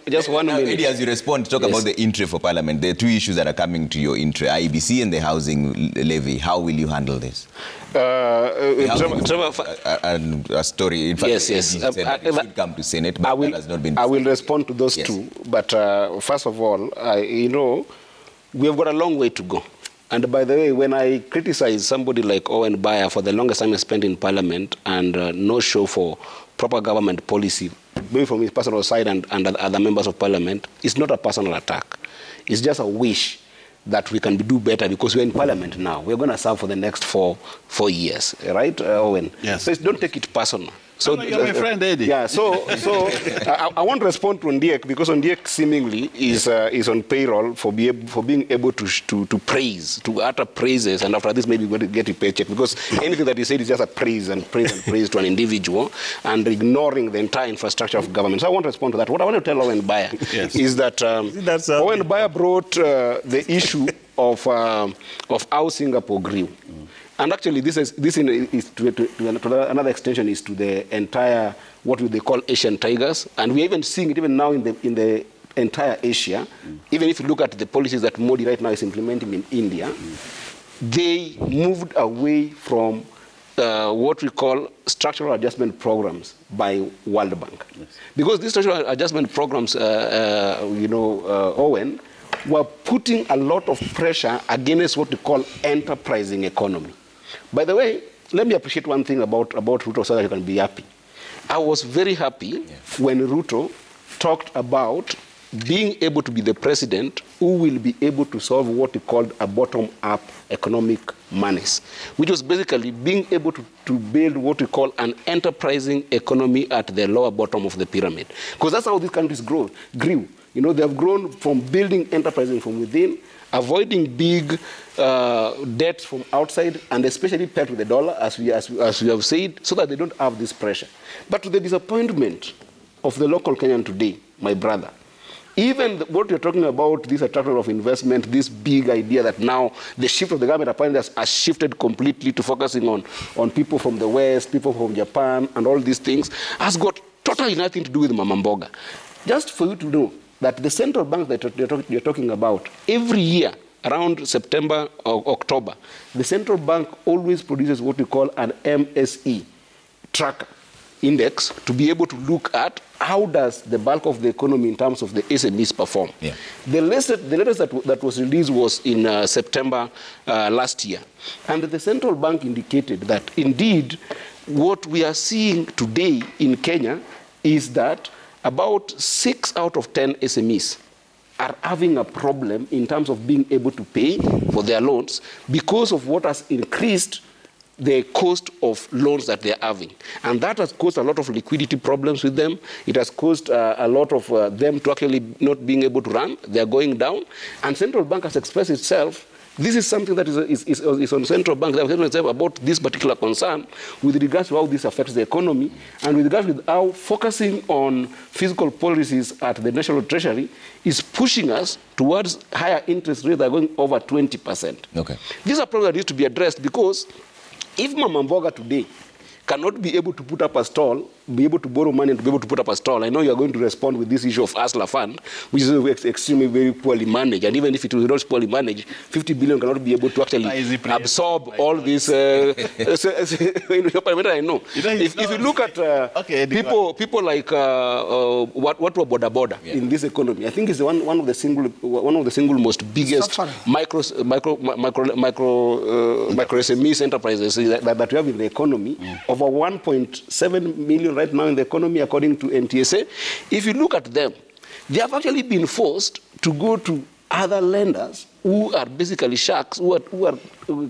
minute. Eddie, as you respond, talk about the entry for Parliament. There are two issues that are coming to your entry, IEBC and the housing levy. How will you handle this? Trevor, a story. In fact, yes. It should come to Senate, but that has not been I will respond to those two. But first of all, we have got a long way to go. And by the way, when I criticize somebody like Owen Baya for the longest time he spent in Parliament and no show for proper government policy, maybe from his personal side and other members of Parliament, it's not a personal attack. It's just a wish that we can do better, because we're in Parliament now. We're going to serve for the next four years, right, Owen? Yes. So don't take it personal. So you're my friend, Eddie. Yeah. So I want to respond to Ondiek, because Ondiek seemingly is on payroll for being able to praise, to utter praises, and after this maybe going to get a paycheck, because anything that he said is just a praise to an individual, and ignoring the entire infrastructure of government. So I want to respond to that. What I want to tell Owen Baya is that Owen Baya brought the issue of how Singapore grew. And actually, this is to another extension is to the entire, what they call Asian tigers. And we're even seeing it even now in the entire Asia. Even if you look at the policies that Modi right now is implementing in India, they moved away from what we call structural adjustment programs by World Bank. Because these structural adjustment programs, Owen, were putting a lot of pressure against what we call enterprising economy. By the way, let me appreciate one thing about Ruto so that you can be happy. I was very happy when Ruto talked about being able to be the president who will be able to solve what we called a bottom-up economic menace, which was basically being able to build what we call an enterprising economy at the lower bottom of the pyramid. Because that's how these countries grew. They have grown from building enterprising from within, avoiding big debts from outside, and especially paired with the dollar, as we have said, so that they don't have this pressure. But to the disappointment of the local Kenyan today, my brother, even what you're talking about, this attractor of investment, this big idea that now the shift of the government apparently has shifted completely to focusing on people from the West, people from Japan, and all these things, has got totally nothing to do with Mama Mboga. Just for you to know that the central bank that you're talking about, every year, around September or October, the central bank always produces what we call an MSE tracker index to be able to look at how does the bulk of the economy in terms of the SMEs perform. The latest that was released was in September last year. And the central bank indicated that indeed what we are seeing today in Kenya is that about 6 out of 10 SMEs are having a problem in terms of being able to pay for their loans because of what has increased the cost of loans that they're having. And that has caused a lot of liquidity problems with them. It has caused a lot of them to actually not being able to run. They're going down. And central bank has expressed itself. This is something that is on central bank. They have expressed itself about this particular concern with regards to how this affects the economy and with regards to how focusing on fiscal policies at the National Treasury is pushing us towards higher interest rates that are going over 20%. Okay. These are problems that need to be addressed because if Mama Mboga today cannot be able to put up a stall, be able to borrow money and to be able to put up a stall, I know you are going to respond with this issue of ASLA fund, which is extremely very poorly managed. And even if it was not poorly managed, 50 billion cannot be able to actually absorb all this. I know. If you look at people like what were Boda Boda in this economy, I think it's one of the single most biggest micro SMEs enterprises that we have in the economy. Over 1.7 million right now in the economy, according to NTSA. If you look at them, they have actually been forced to go to other lenders who are basically sharks, who are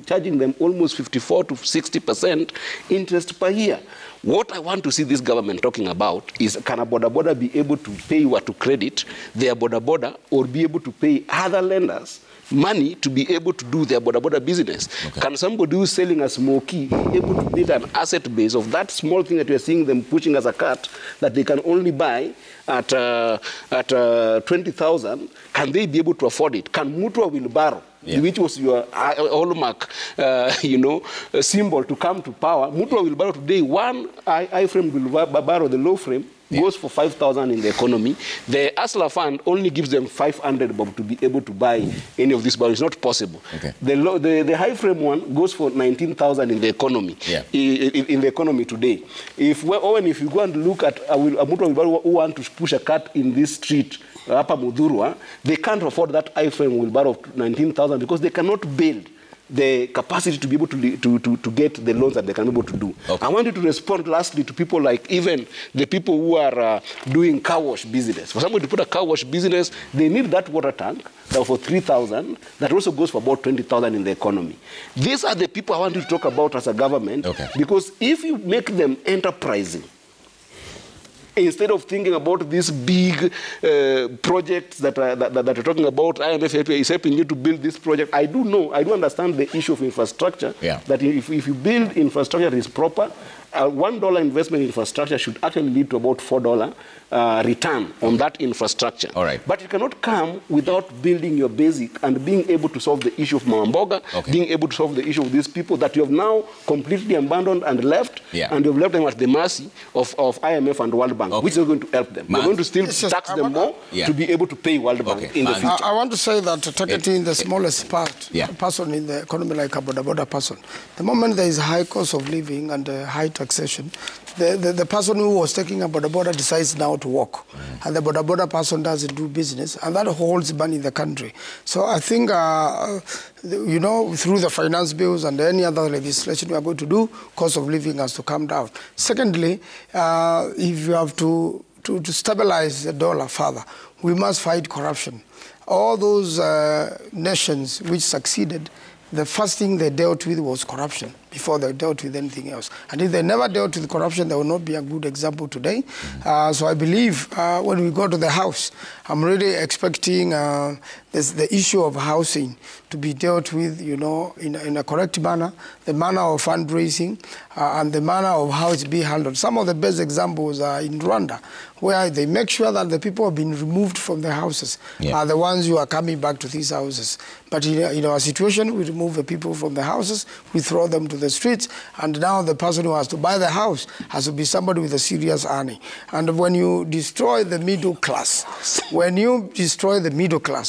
charging them almost 54 to 60% interest per year. What I want to see this government talking about is, can a Boda Boda be able to pay you to credit their Boda Boda or be able to pay other lenders money to be able to do their Boda Boda business? Okay. Can somebody who's selling a smoky be able to build an asset base of that small thing that you're seeing them pushing as a cart that they can only buy at 20,000? Can they be able to afford it? Can Mutua Wilbaro, which was your hallmark, symbol to come to power? Mutua Wilbaro today, one I-frame Wilbaro, the low frame, goes for 5,000 in the economy. The ASLA fund only gives them 500 bob to be able to buy any of this, but it's not possible. Okay. The high frame one goes for 19,000 in the economy. In the economy today. If you go and look at who want to push a cart in this street, Upper Mudurwa, they can't afford that high frame wheelbarrow of 19,000 because they cannot build the capacity to be able to get the loans that they can be able to do. Okay. I want you to respond lastly to people like even the people who are doing car wash business. For somebody to put a car wash business, they need that water tank that for 3,000, that also goes for about 20,000 in the economy. These are the people I want you to talk about as a government, because if you make them enterprising, instead of thinking about these big projects that are talking about, IMF is helping you to build this project. I do understand the issue of infrastructure, that if you build infrastructure that is proper, $1 investment in infrastructure should actually lead to about $4 return on that infrastructure. All right. But it cannot come without building your basic and being able to solve the issue of Mama Mboga, being able to solve the issue of these people that you have now completely abandoned and left, and you've left them at the mercy of IMF and World Bank, which is going to help them. You're going to still tax them more to be able to pay World Bank in the future. I want to say that targeting the smallest person in the economy, like a Boda Boda person, the moment there is high cost of living and high taxation, the person who was taking a Boda Boda decides now to walk, and the Boda Boda person doesn't do business, and that holds money in the country. So I think, through the finance bills and any other legislation we are going to do, cost of living has to come down. Secondly, if you have to stabilize the dollar further, we must fight corruption. All those nations which succeeded, the first thing they dealt with was corruption before they dealt with anything else. And if they never dealt with corruption, there will not be a good example today. So I believe when we go to the House, I'm really expecting the issue of housing to be dealt with, in a correct manner, the manner of fundraising, and the manner of how it's being handled. Some of the best examples are in Rwanda, where they make sure that the people who have been removed from their houses are the ones who are coming back to these houses. But in our situation, we remove the people from the houses, we throw them to the streets, and now the person who has to buy the house has to be somebody with a serious earning. And when you destroy the middle class,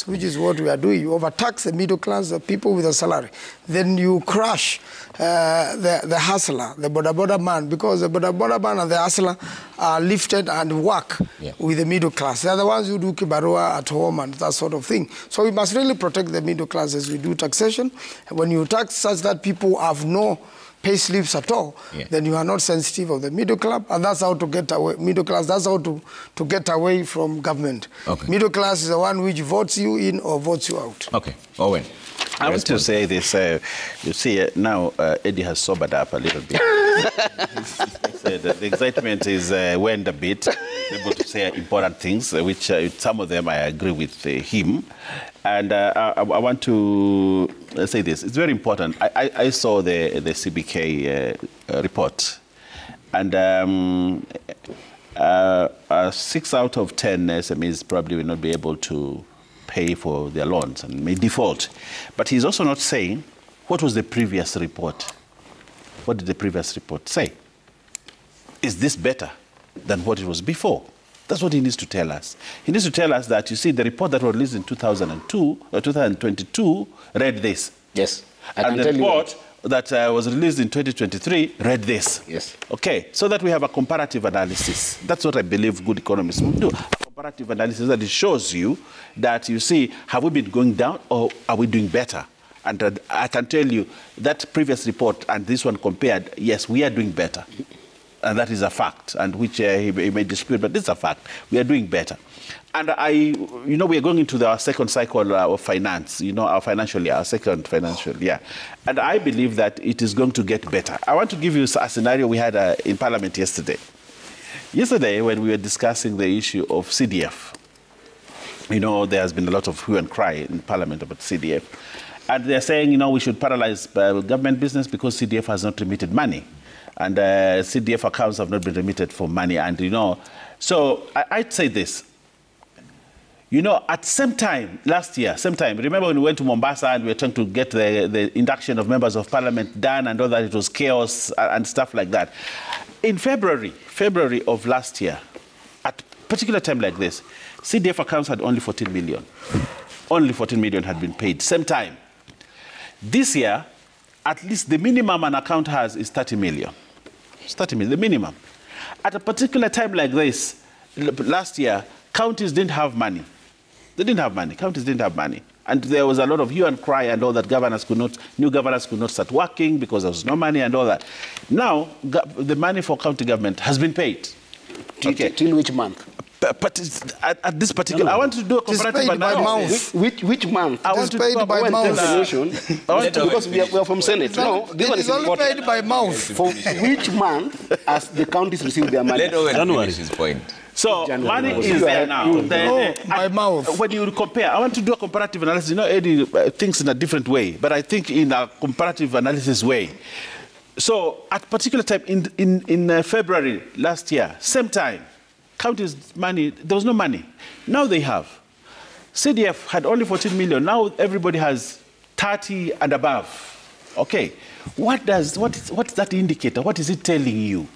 which is what we are doing, you overtax the middle class, the people with a salary, then you crush the hustler, the Boda Boda man, because the Boda Boda man and the hustler are lifted and work with the middle class. They're the ones who do kibarua at home and that sort of thing. So we must really protect the middle class as we do taxation. When you tax such that people have no pay slips at all, then you are not sensitive of the middle class, and that's how to get away. Middle class, that's how to get away from government. Okay. Middle class is the one which votes you in or votes you out. Okay, Owen. I want to say this. You see, now Eddie has sobered up a little bit. The excitement is waned a bit. Able to say important things, which some of them I agree with him. And I want to say this. It's very important. I saw the CBK report. And 6 out of 10 SMEs probably will not be able to pay for their loans and may default. But he's also not saying what was the previous report. What did the previous report say? Is this better than what it was before? That's what he needs to tell us. He needs to tell us that, you see, the report that was released in 2002 or 2022 read this. Yes. And the report that was released in 2023 read this. Yes. Okay, so that we have a comparative analysis. That's what I believe good economists will do. A comparative analysis that it shows you that, you see, have we been going down or are we doing better? And I can tell you that previous report and this one compared, yes, we are doing better. And that is a fact, and which he may dispute, but it's a fact. We are doing better. And we are going into our second cycle of finance, our second financial year. And I believe that it is going to get better. I want to give you a scenario we had in Parliament yesterday. Yesterday, when we were discussing the issue of CDF, there has been a lot of hue and cry in Parliament about CDF. And they're saying, we should paralyze government business because CDF has not remitted money. And CDF accounts have not been remitted for money. And, so I'd say this. At same time, last year, remember when we went to Mombasa and we were trying to get the induction of members of parliament done and all that, it was chaos and stuff like that. In February of last year, at a particular time like this, CDF accounts had only 14 million. Only 14 million had been paid, same time. This year, at least the minimum an account has is 30 million. It's 30 million, the minimum. At a particular time like this, last year, counties didn't have money. They didn't have money. Counties didn't have money. And there was a lot of hue and cry and all that. New governors could not start working because there was no money and all that. Now, the money for county government has been paid. Till which month? But at this particular, I want to do a comparative analysis. Which month? I want to paid by mouth. Because we are from Senate. No, this one is only paid by mouth. For which month has the counties received their money? Let Owen finish his point. So money is there now. By mouth. When you compare, I want to do a comparative analysis. Eddie thinks in a different way, but I think in a comparative analysis way. So at particular time in February last year, same time, counties money, there was no money. Now they have. CDF had only 14 million. Now everybody has 30 and above. Okay. What's that indicator? What is it telling you?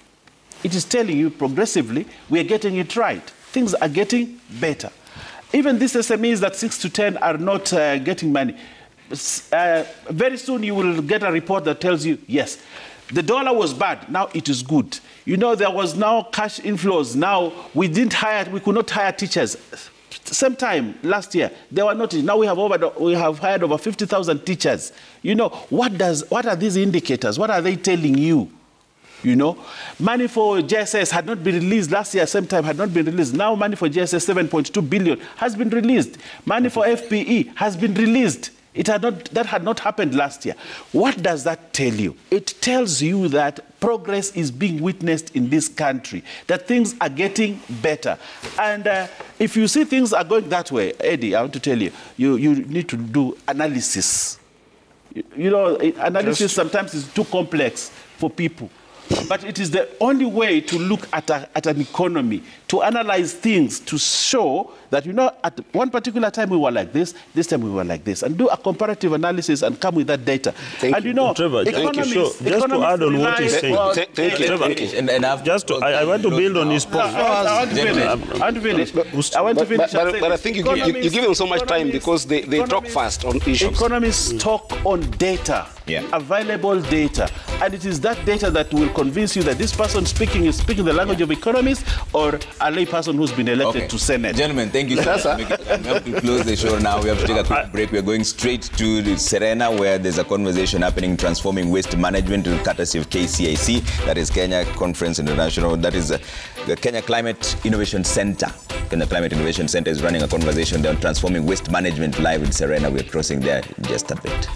It is telling you progressively we are getting it right. Things are getting better. Even these SMEs that 6 to 10 are not getting money. Very soon you will get a report that tells you, yes, the dollar was bad, now it is good. There was now cash inflows. Now we could not hire teachers. Same time last year, they were not. Now we have hired over 50,000 teachers. What are these indicators? What are they telling you? Money for JSS had not been released last year, same time had not been released. Now money for JSS, 7.2 billion, has been released. Money for FPE has been released. That had not happened last year. What does that tell you? It tells you that progress is being witnessed in this country, that things are getting better. And if you see things are going that way, Eddie, I want to tell you, you need to do analysis. Analysis sometimes is too complex for people. But it is the only way to look at an economy, to analyze things, to show that, at one particular time we were like this time we were like this, and do a comparative analysis and come with that data. Thank you. Trevor, just to add on what he's saying. Thank you. I want to build on his point. I want to finish. But I think you give them so much time because they talk fast on issues. Economists talk on data, available data. and it is that data that will convince you that this person is speaking the language of economists, or a lay person who's been elected to Senate. Gentlemen, thank you so much. We have to close the show now. We have to take a quick break. We're going straight to Serena, where there's a conversation happening, transforming waste management, courtesy of KCIC, that is Kenya Conference International, that is the Kenya Climate Innovation Center. Kenya Climate Innovation Center is running a conversation on transforming waste management live in Serena. We're crossing there in just a bit.